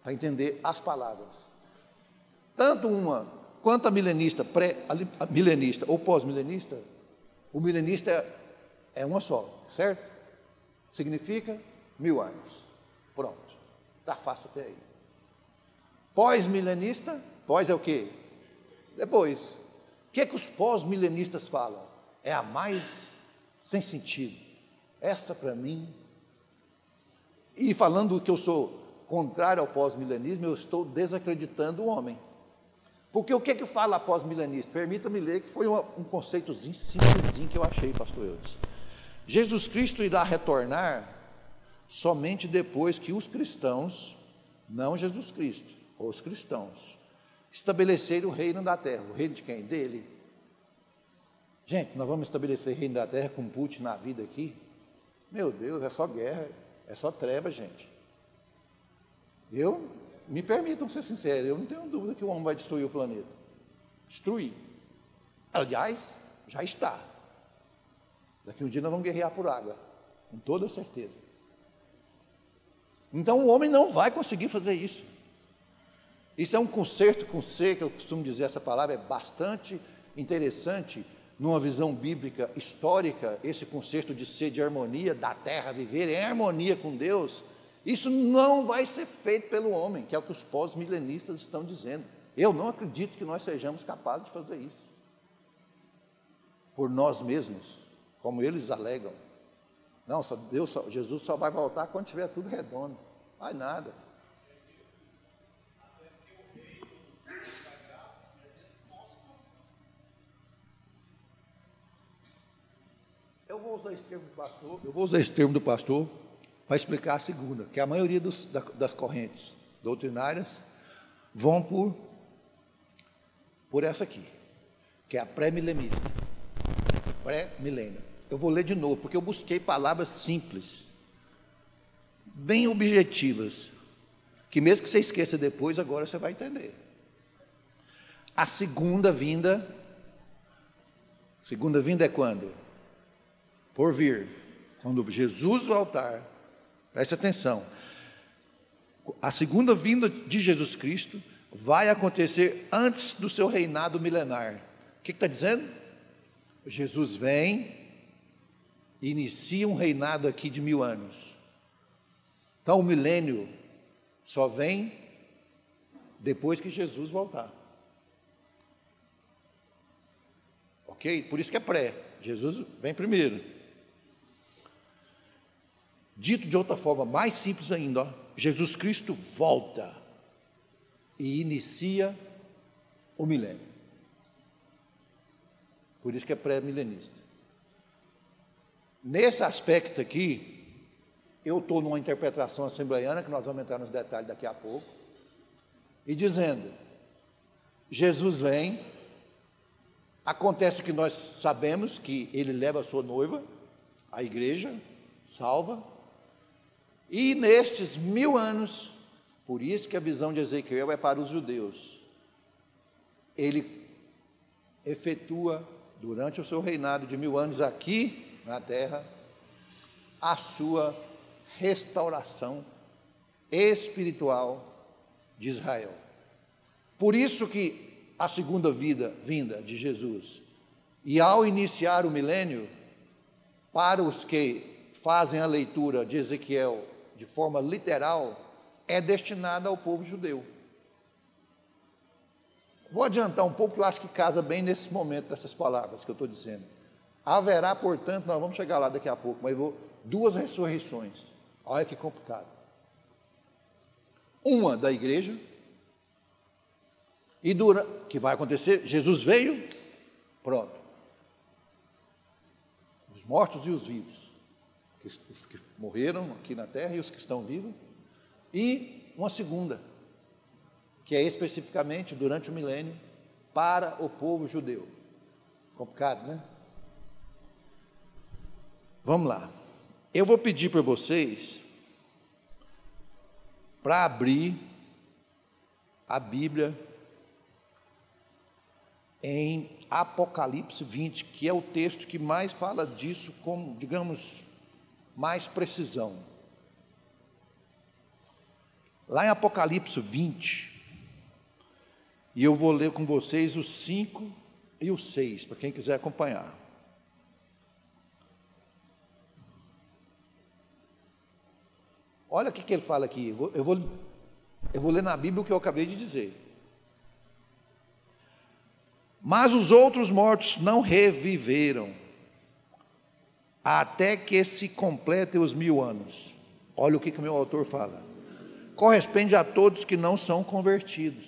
para entender as palavras. Tanto uma quanto a milenista, pré-milenista ou pós-milenista, o milenista é uma só, certo? Significa 1000 anos. Pronto, está fácil até aí. Pós-milenista, pós é o quê? Depois. O que os pós-milenistas falam? É a mais sem sentido. Essa para mim. E falando que eu sou contrário ao pós-milenismo, eu estou desacreditando o homem. Porque o que que fala pós-milenista? Permita-me ler, que foi um conceitozinho simplesinho que eu achei, pastor Eudes. Jesus Cristo irá retornar somente depois que os cristãos, não Jesus Cristo, os cristãos, estabelecerem o reino da terra. O reino de quem? Dele. Gente, nós vamos estabelecer o reino da terra com Putin na vida aqui? Meu Deus, é só guerra, é só treva, gente. Me permitam ser sincero, eu não tenho dúvida que o homem vai destruir o planeta. Destruir. Aliás, já está. Daqui um dia nós vamos guerrear por água, com toda certeza. Então o homem não vai conseguir fazer isso. Isso é um concerto com C, que eu costumo dizer, essa palavra é bastante interessante, numa visão bíblica histórica, esse concerto de ser de harmonia, da terra viver em harmonia com Deus. Isso não vai ser feito pelo homem, que é o que os pós-milenistas estão dizendo. Eu não acredito que nós sejamos capazes de fazer isso por nós mesmos, como eles alegam. Não, Jesus só vai voltar quando tiver tudo redondo. Não vai nada. Eu vou usar esse termo do pastor para explicar a segunda, que a maioria das correntes doutrinárias vão por essa aqui, que é a pré-milenista, pré-milênio. Eu vou ler de novo, porque eu busquei palavras simples, bem objetivas, que mesmo que você esqueça depois, agora você vai entender. A segunda vinda é quando? Por vir, quando Jesus voltar. Preste atenção, a segunda vinda de Jesus Cristo vai acontecer antes do seu reinado milenar. O que está dizendo? Jesus vem e inicia um reinado aqui de 1000 anos. Então o milênio só vem depois que Jesus voltar. Ok? Por isso que é pré, Jesus vem primeiro. Dito de outra forma, mais simples ainda, ó, Jesus Cristo volta e inicia o milênio. Por isso que é pré-milenista. Nesse aspecto aqui, eu estou numa interpretação assembleiana, que nós vamos entrar nos detalhes daqui a pouco, e dizendo, Jesus vem, acontece o que nós sabemos, que ele leva a sua noiva, a igreja, salva. E nestes 1000 anos, por isso que a visão de Ezequiel é para os judeus, ele efetua, durante o seu reinado de 1000 anos aqui na terra, a sua restauração espiritual de Israel. Por isso que a segunda vinda de Jesus, e ao iniciar o milênio, para os que fazem a leitura de Ezequiel de forma literal, é destinada ao povo judeu. Vou adiantar um pouco, que eu acho que casa bem nesse momento dessas palavras que eu estou dizendo. Haverá, portanto, nós vamos chegar lá daqui a pouco, mas duas ressurreições. Olha que complicado. Uma da igreja, que vai acontecer, Jesus veio, pronto. Os mortos e os vivos. Os que morreram aqui na terra e os que estão vivos, e uma segunda, que é especificamente durante o milênio, para o povo judeu. Complicado, né? Vamos lá. Eu vou pedir para vocês para abrir a Bíblia em Apocalipse 20, que é o texto que mais fala disso com, digamos, mais precisão. Lá em Apocalipse 20, e eu vou ler com vocês os 5 e os 6, para quem quiser acompanhar. Olha o que ele fala aqui, eu vou ler na Bíblia o que eu acabei de dizer. Mas os outros mortos não reviveram, até que se completem os 1000 anos. Olha o que o meu autor fala. Corresponde a todos que não são convertidos.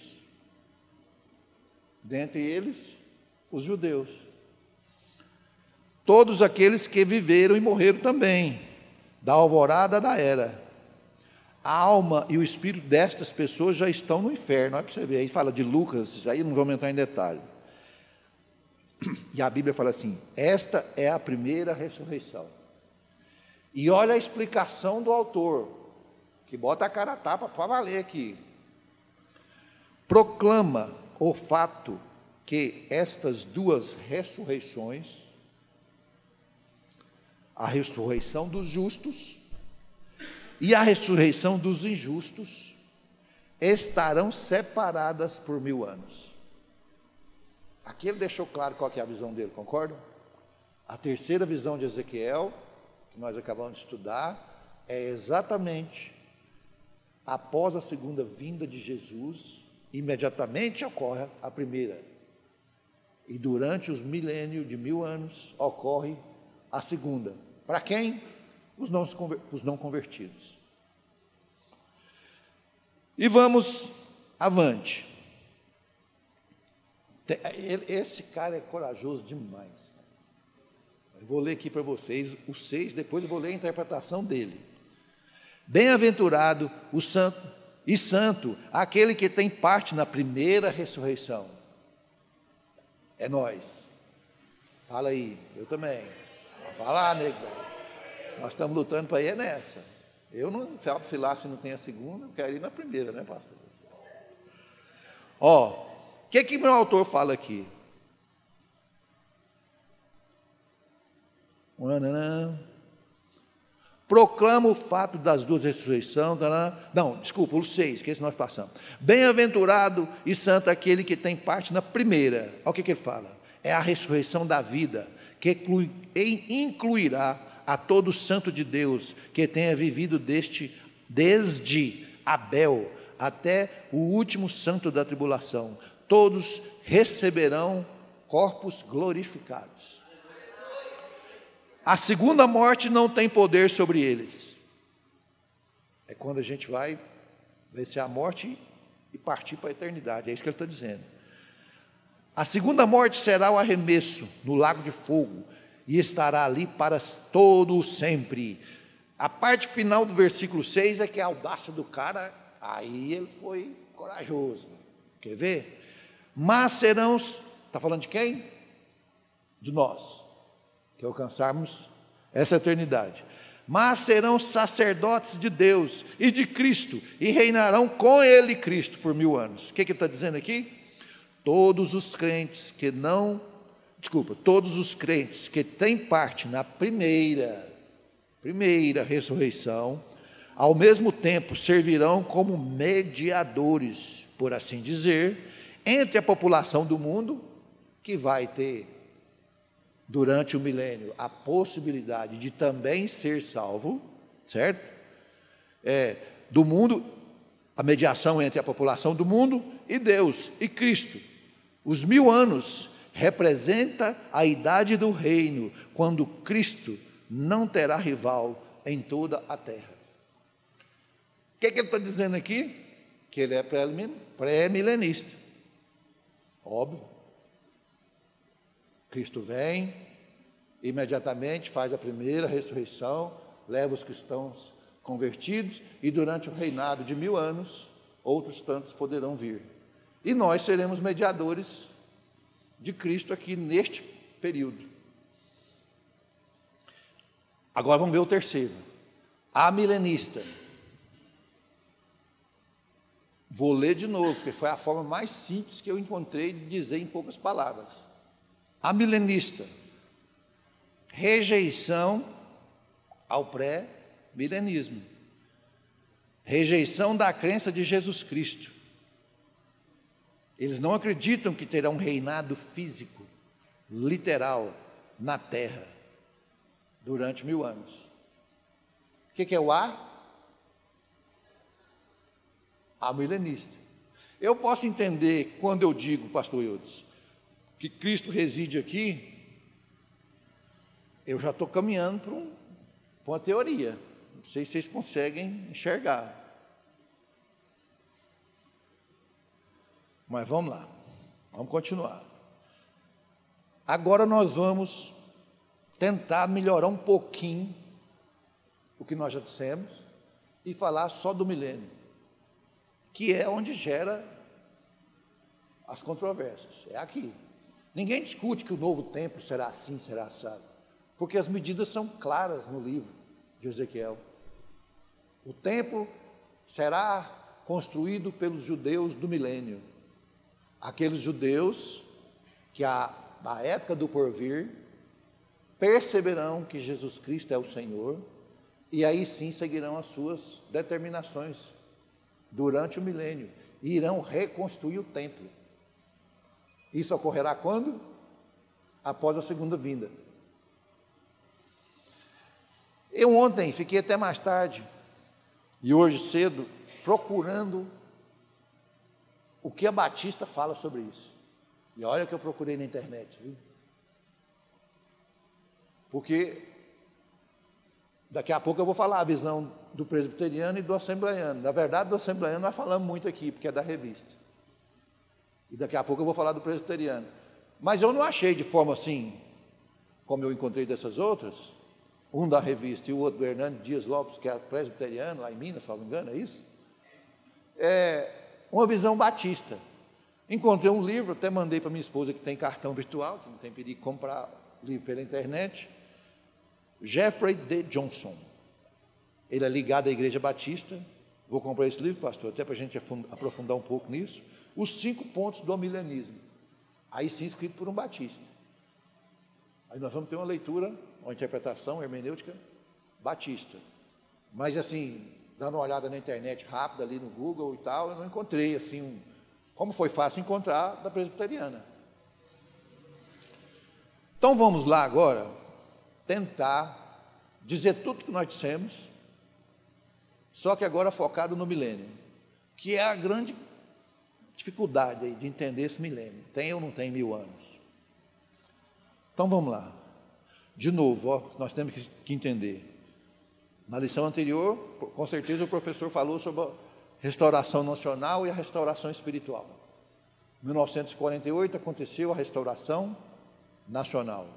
dentre eles os judeus. Todos aqueles que viveram e morreram também, da alvorada da era. A alma e o espírito destas pessoas já estão no inferno. Olha para você ver, aí fala de Lucas, aí não vamos entrar em detalhe. E a Bíblia fala assim: esta é a primeira ressurreição. E olha a explicação do autor, que bota a cara a tapa para valer aqui. Proclama o fato que estas duas ressurreições, a ressurreição dos justos e a ressurreição dos injustos, estarão separadas por 1000 anos. Aqui ele deixou claro qual que é a visão dele, concordam? A terceira visão de Ezequiel, que nós acabamos de estudar, é exatamente após a segunda vinda de Jesus, imediatamente ocorre a primeira. E durante os milênios de 1000 anos, ocorre a segunda. Para quem? Os não convertidos. E vamos avante. Esse cara é corajoso demais. Eu vou ler aqui para vocês os 6, depois eu vou ler a interpretação dele. Bem-aventurado o santo, aquele que tem parte na primeira ressurreição. É nós. Fala aí, eu também. Vai falar, nego. Nós estamos lutando para ir nessa. Eu não, se lá se não tem a segunda, eu quero ir na primeira, né, pastor? Ó, o que meu autor fala aqui? Proclama o fato das duas ressurreições. Não, desculpa, o 6, que esse nós passamos. Bem-aventurado e santo aquele que tem parte na primeira. Olha o que ele fala. É a ressurreição da vida, que incluirá a todo santo de Deus que tenha vivido desde Abel até o último santo da tribulação. Todos receberão corpos glorificados. A segunda morte não tem poder sobre eles. É quando a gente vai vencer a morte e partir para a eternidade. É isso que ele está dizendo. A segunda morte será o arremesso no lago de fogo e estará ali para todo sempre. A parte final do versículo 6 é que a audácia do cara, aí ele foi corajoso. Quer ver? Mas serão, está falando de quem? De nós, que alcançarmos essa eternidade. Mas serão sacerdotes de Deus e de Cristo, e reinarão com ele, Cristo, por 1000 anos. O que ele está dizendo aqui? Todos os crentes que têm parte na primeira ressurreição, ao mesmo tempo servirão como mediadores, por assim dizer, entre a população do mundo, que vai ter, durante o milênio, a possibilidade de também ser salvo, certo? Do mundo, a mediação entre a população do mundo e Deus, e Cristo. Os 1000 anos representa a idade do reino, quando Cristo não terá rival em toda a terra. O que ele está dizendo aqui? Que ele é pré-milenista. Óbvio. Cristo vem, imediatamente faz a primeira ressurreição, leva os cristãos convertidos, e durante o reinado de 1000 anos, outros tantos poderão vir. E nós seremos mediadores de Cristo aqui neste período. Agora vamos ver o terceiro. Amilenista. Vou ler de novo, porque foi a forma mais simples que eu encontrei de dizer em poucas palavras. Amilenista. Rejeição ao pré-milenismo. Rejeição da crença de Jesus Cristo. Eles não acreditam que terá um reinado físico, literal, na terra, durante 1000 anos. O que é o amilenista? Eu posso entender, quando eu digo, pastor Eudes, que Cristo reside aqui, eu já estou caminhando para uma teoria. Não sei se vocês conseguem enxergar. Mas vamos lá. Vamos continuar. Agora nós vamos tentar melhorar um pouquinho o que nós já dissemos e falar só do milênio, que é onde gera as controvérsias. É aqui. Ninguém discute que o novo templo será assim, será assado, porque as medidas são claras no livro de Ezequiel. O templo será construído pelos judeus do milênio, aqueles judeus que na época do porvir perceberão que Jesus Cristo é o Senhor, e aí sim seguirão as suas determinações durante o milênio e irão reconstruir o templo. Isso ocorrerá quando? Após a segunda vinda. Eu ontem fiquei até mais tarde e hoje cedo procurando o que a Batista fala sobre isso. E olha que eu procurei na internet, viu? Porque daqui a pouco eu vou falar a visão do presbiteriano e do assembleiano. Na verdade, do assembleiano nós falamos muito aqui, porque é da revista. E daqui a pouco eu vou falar do presbiteriano. Mas eu não achei de forma assim, como eu encontrei dessas outras, um da revista e o outro do Hernando Dias Lopes, que é presbiteriano, lá em Minas, se não me engano, é isso? É uma visão batista. Encontrei um livro, até mandei para minha esposa, que tem cartão virtual, que não tem perigo de comprar livro pela internet, Jeffrey D. Johnson. Ele é ligado à Igreja Batista. Vou comprar esse livro, pastor, até para a gente aprofundar um pouco nisso. Os 5 pontos do milenismo. Aí sim, escrito por um batista. Aí nós vamos ter uma leitura, uma interpretação hermenêutica batista. Mas assim, dando uma olhada na internet rápida ali no Google e tal, eu não encontrei assim, como foi fácil encontrar da presbiteriana. Então vamos lá agora tentar dizer tudo que nós dissemos, só que agora focado no milênio, que é a grande dificuldade aí de entender esse milênio. Tem ou não tem 1000 anos? Então vamos lá. De novo, ó, nós temos que entender. Na lição anterior, com certeza o professor falou sobre a restauração nacional e a restauração espiritual. Em 1948 aconteceu a restauração nacional.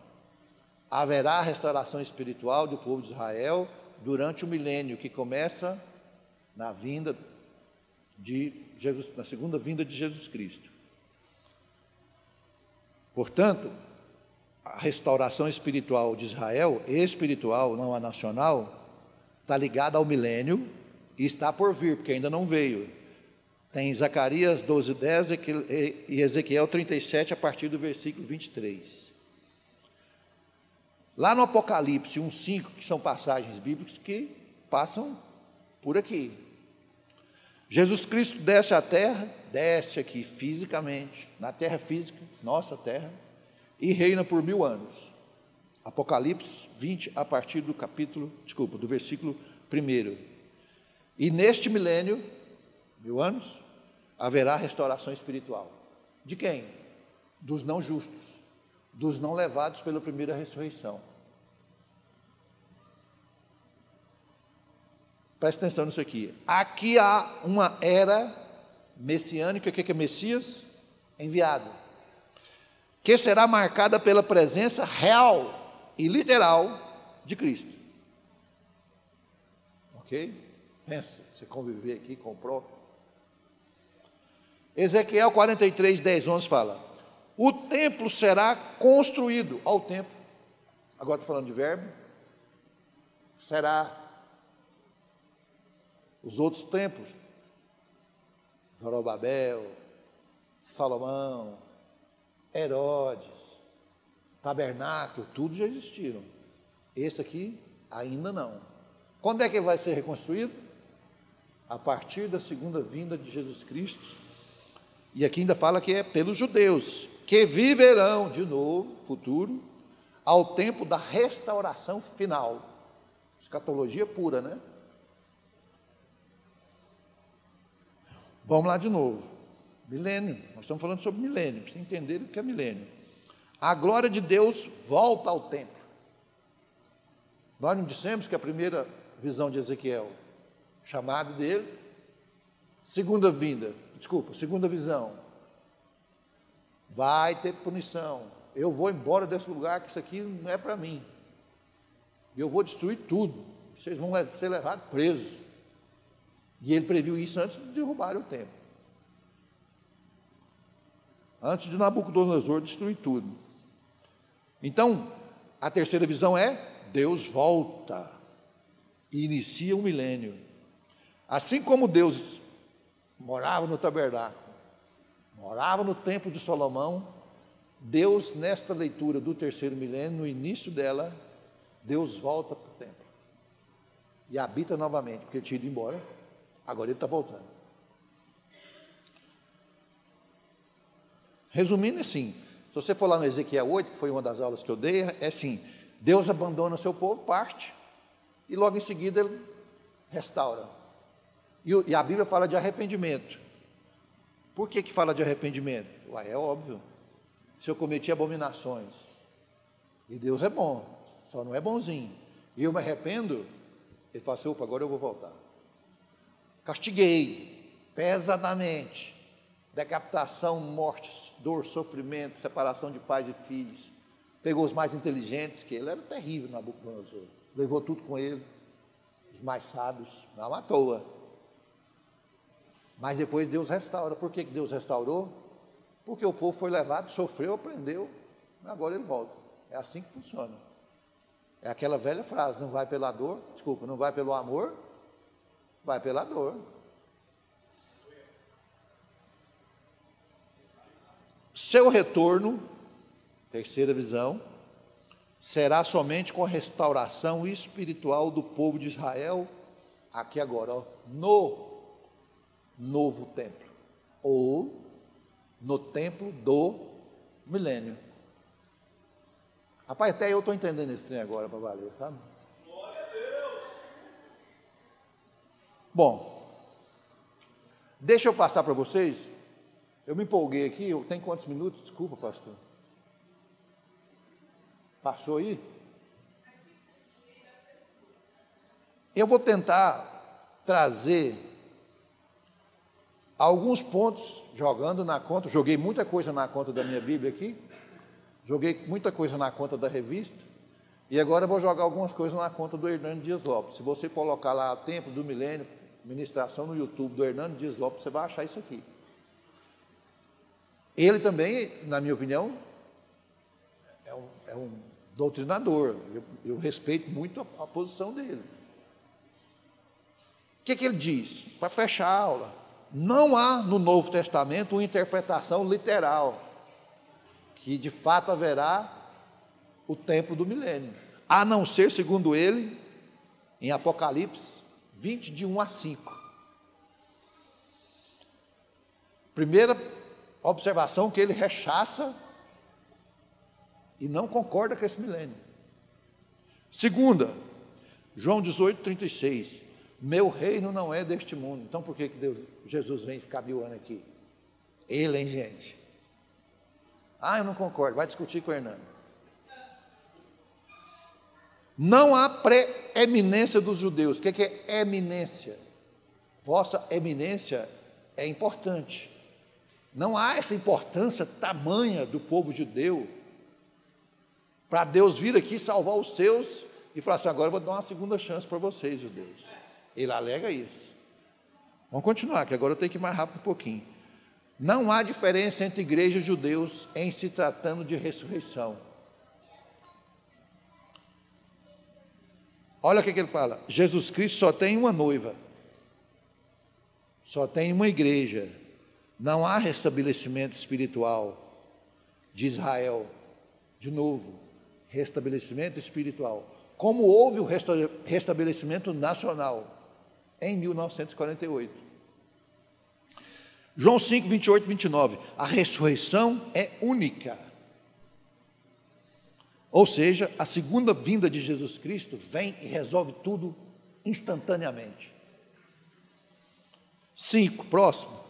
Haverá a restauração espiritual do povo de Israel durante o milênio, que começa na vinda de Jesus, na segunda vinda de Jesus Cristo. Portanto, a restauração espiritual de Israel, espiritual, não a nacional, está ligada ao milênio e está por vir, porque ainda não veio. Tem Zacarias 12:10 e Ezequiel 37, a partir do versículo 23. Lá no Apocalipse 1:5, que são passagens bíblicas que passam por aqui. Jesus Cristo desce à terra, desce aqui fisicamente, na terra física, nossa terra, e reina por 1000 anos. Apocalipse 20, a partir do do versículo 1. E neste milênio, 1000 anos, haverá restauração espiritual. De quem? Dos não justos, dos não levados pela primeira ressurreição. Presta atenção nisso aqui. Aqui há uma era messiânica. O que é Messias? Enviado. Que será marcada pela presença real e literal de Cristo. Ok? Pensa, você conviver aqui com o próprio. Ezequiel 43, 10, 11 fala: o templo será construído. Ao templo. Agora estou falando de verbo. Será. Os outros templos, Zorobabel, Salomão, Herodes, tabernáculo, tudo já existiram. Esse aqui ainda não. Quando é que ele vai ser reconstruído? A partir da segunda vinda de Jesus Cristo. E aqui ainda fala que é pelos judeus, que viverão de novo, futuro, ao tempo da restauração final. Escatologia pura, né? Vamos lá de novo. Milênio. Nós estamos falando sobre milênio. Para você entender o que é milênio. A glória de Deus volta ao templo. Nós não dissemos que a primeira visão de Ezequiel, chamado dele, segunda visão, vai ter punição. Eu vou embora desse lugar, que isso aqui não é para mim. E eu vou destruir tudo. Vocês vão ser levados presos. E ele previu isso antes de derrubar o templo. Antes de Nabucodonosor destruir tudo. Então, a terceira visão é: Deus volta e inicia um milênio. Assim como Deus morava no tabernáculo, morava no templo de Salomão, Deus, nesta leitura do terceiro milênio, no início dela, Deus volta para o templo e habita novamente, porque ele tinha ido embora, agora ele está voltando. Resumindo assim, se você for lá no Ezequiel 8, que foi uma das aulas que eu dei, é assim: Deus abandona o seu povo, parte, e logo em seguida ele restaura. E a Bíblia fala de arrependimento. Por que fala de arrependimento? Ué, é óbvio. Se eu cometi abominações, e Deus é bom, só não é bonzinho, e eu me arrependo, ele fala assim: opa, agora eu vou voltar. Castiguei pesadamente, decapitação, morte, dor, sofrimento, separação de pais e filhos. Pegou os mais inteligentes, que ele era terrível, Nabucodonosor, levou tudo com ele, os mais sábios, não à toa. Mas depois Deus restaura. Por que Deus restaurou? Porque o povo foi levado, sofreu, aprendeu, agora ele volta. É assim que funciona. É aquela velha frase: não vai pela dor, desculpa, não vai pelo amor, vai pela dor. Seu retorno, terceira visão, será somente com a restauração espiritual do povo de Israel, aqui agora, ó, no novo templo, ou no templo do milênio. Rapaz, até eu estou entendendo esse trem agora para valer, sabe? Glória a Deus! Bom, deixa eu passar para vocês. Eu me empolguei aqui, eu tenho quantos minutos? Desculpa, pastor. Passou aí? Eu vou tentar trazer alguns pontos, jogando na conta. Joguei muita coisa na conta da minha Bíblia aqui, joguei muita coisa na conta da revista, e agora eu vou jogar algumas coisas na conta do Hernando Dias Lopes. Se você colocar lá Templo do Milênio, ministração no YouTube do Hernando Dias Lopes, você vai achar isso aqui. Ele também, na minha opinião, é um doutrinador. Eu respeito muito a posição dele. O que ele diz? Para fechar a aula: não há no Novo Testamento uma interpretação literal que de fato haverá o templo do milênio, a não ser, segundo ele, em Apocalipse 20, de 1 a 5. Primeira observação, que ele rechaça e não concorda com esse milênio. Segunda, João 18, 36. Meu reino não é deste mundo. Então por que Jesus vem ficar 1000 anos aqui? Ele, hein, gente? Ah, eu não concordo. Vai discutir com o Hernando. Não há preeminência dos judeus. O que é eminência? Vossa eminência é importante. Não há essa importância tamanha do povo judeu para Deus vir aqui salvar os seus e falar assim: agora eu vou dar uma segunda chance para vocês, judeus. Ele alega isso. Vamos continuar, que agora eu tenho que ir mais rápido um pouquinho. Não há diferença entre igreja e judeus em se tratando de ressurreição. Olha o que ele fala: Jesus Cristo só tem uma noiva, só tem uma igreja. Não há restabelecimento espiritual de Israel. De novo, restabelecimento espiritual. Como houve o restabelecimento nacional em 1948. João 5, 28 e 29. A ressurreição é única. Ou seja, a segunda vinda de Jesus Cristo vem e resolve tudo instantaneamente. 5, próximo.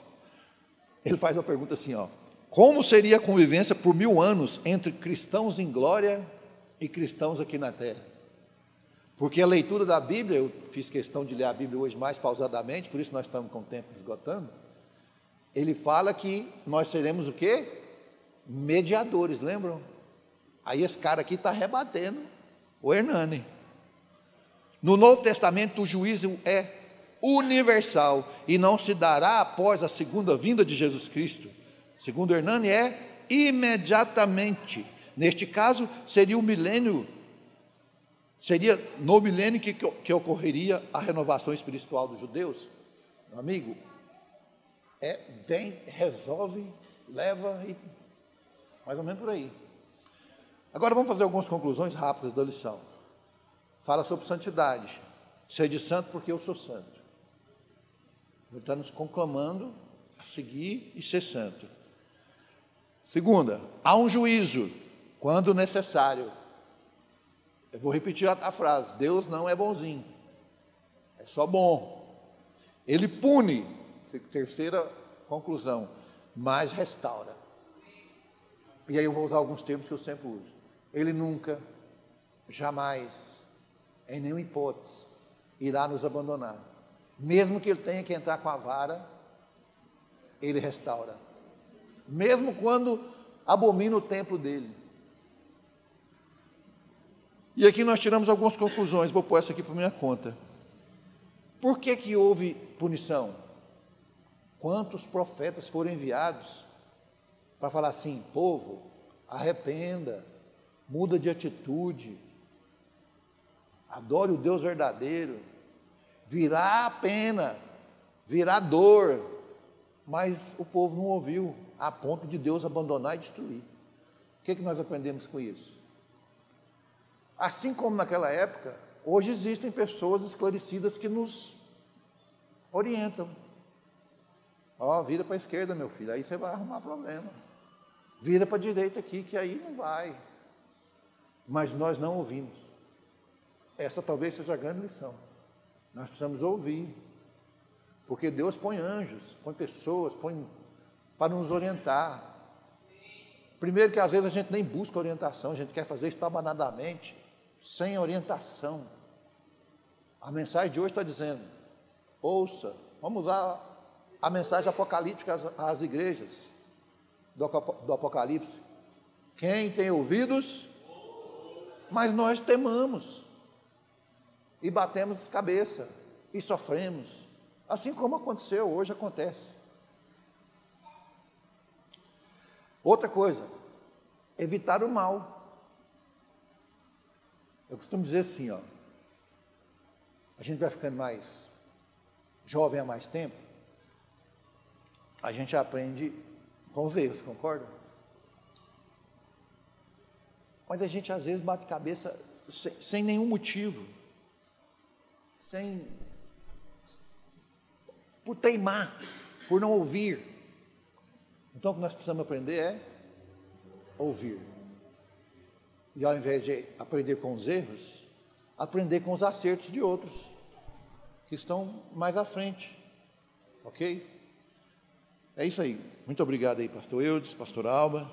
Ele faz uma pergunta assim, ó: como seria a convivência por 1000 anos entre cristãos em glória e cristãos aqui na terra? Porque a leitura da Bíblia, eu fiz questão de ler a Bíblia hoje mais pausadamente, por isso nós estamos com o tempo esgotando. Ele fala que nós seremos o quê? mediadores, lembram? Aí esse cara aqui está rebatendo o Hernani. No Novo Testamento, o juízo é universal e não se dará após a segunda vinda de Jesus Cristo. Segundo Hernani, é imediatamente. Neste caso, seria o milênio, seria no milênio que ocorreria a renovação espiritual dos judeus. Meu amigo, vem, resolve, leva e mais ou menos por aí. Agora vamos fazer algumas conclusões rápidas da lição. Fala sobre santidade. Sede santo porque eu sou santo. Ele está nos conclamando a seguir e ser santo. Segunda, há um juízo quando necessário. Eu vou repetir a frase: Deus não é bonzinho, é só bom. Ele pune, terceira conclusão, mas restaura. E aí eu vou usar alguns termos que eu sempre uso. Ele nunca, jamais, em nenhuma hipótese, irá nos abandonar. Mesmo que ele tenha que entrar com a vara, ele restaura. Mesmo quando abomina o templo dele. E aqui nós tiramos algumas conclusões, vou pôr essa aqui por minha conta. Por que houve punição? Quantos profetas foram enviados para falar assim: povo, arrependa, muda de atitude, adore o Deus verdadeiro, virá a pena, virá dor, mas o povo não ouviu, a ponto de Deus abandonar e destruir. O que nós aprendemos com isso? Assim como naquela época, hoje existem pessoas esclarecidas que nos orientam. Vira para a esquerda, meu filho, aí você vai arrumar problema. Vira para a direita aqui, que aí não vai. Mas nós não ouvimos. Essa talvez seja a grande lição. Nós precisamos ouvir. Porque Deus põe anjos, põe pessoas, põe para nos orientar. Primeiro que às vezes a gente nem busca orientação, a gente quer fazer estabanadamente, sem orientação. A mensagem de hoje está dizendo: ouça, vamos usar a mensagem apocalíptica às igrejas do Apocalipse. Quem tem ouvidos, mas nós temamos, e batemos cabeça, e sofremos, assim como aconteceu, hoje acontece. Outra coisa, evitar o mal. Eu costumo dizer assim, a gente vai ficando mais jovem há mais tempo, a gente aprende com os erros, concorda? Mas a gente às vezes bate cabeça sem nenhum motivo, por teimar, por não ouvir. Então o que nós precisamos aprender é ouvir. E ao invés de aprender com os erros, aprender com os acertos de outros, que estão mais à frente. Ok? É isso aí. Muito obrigado aí, pastor Eudes, pastor Alba.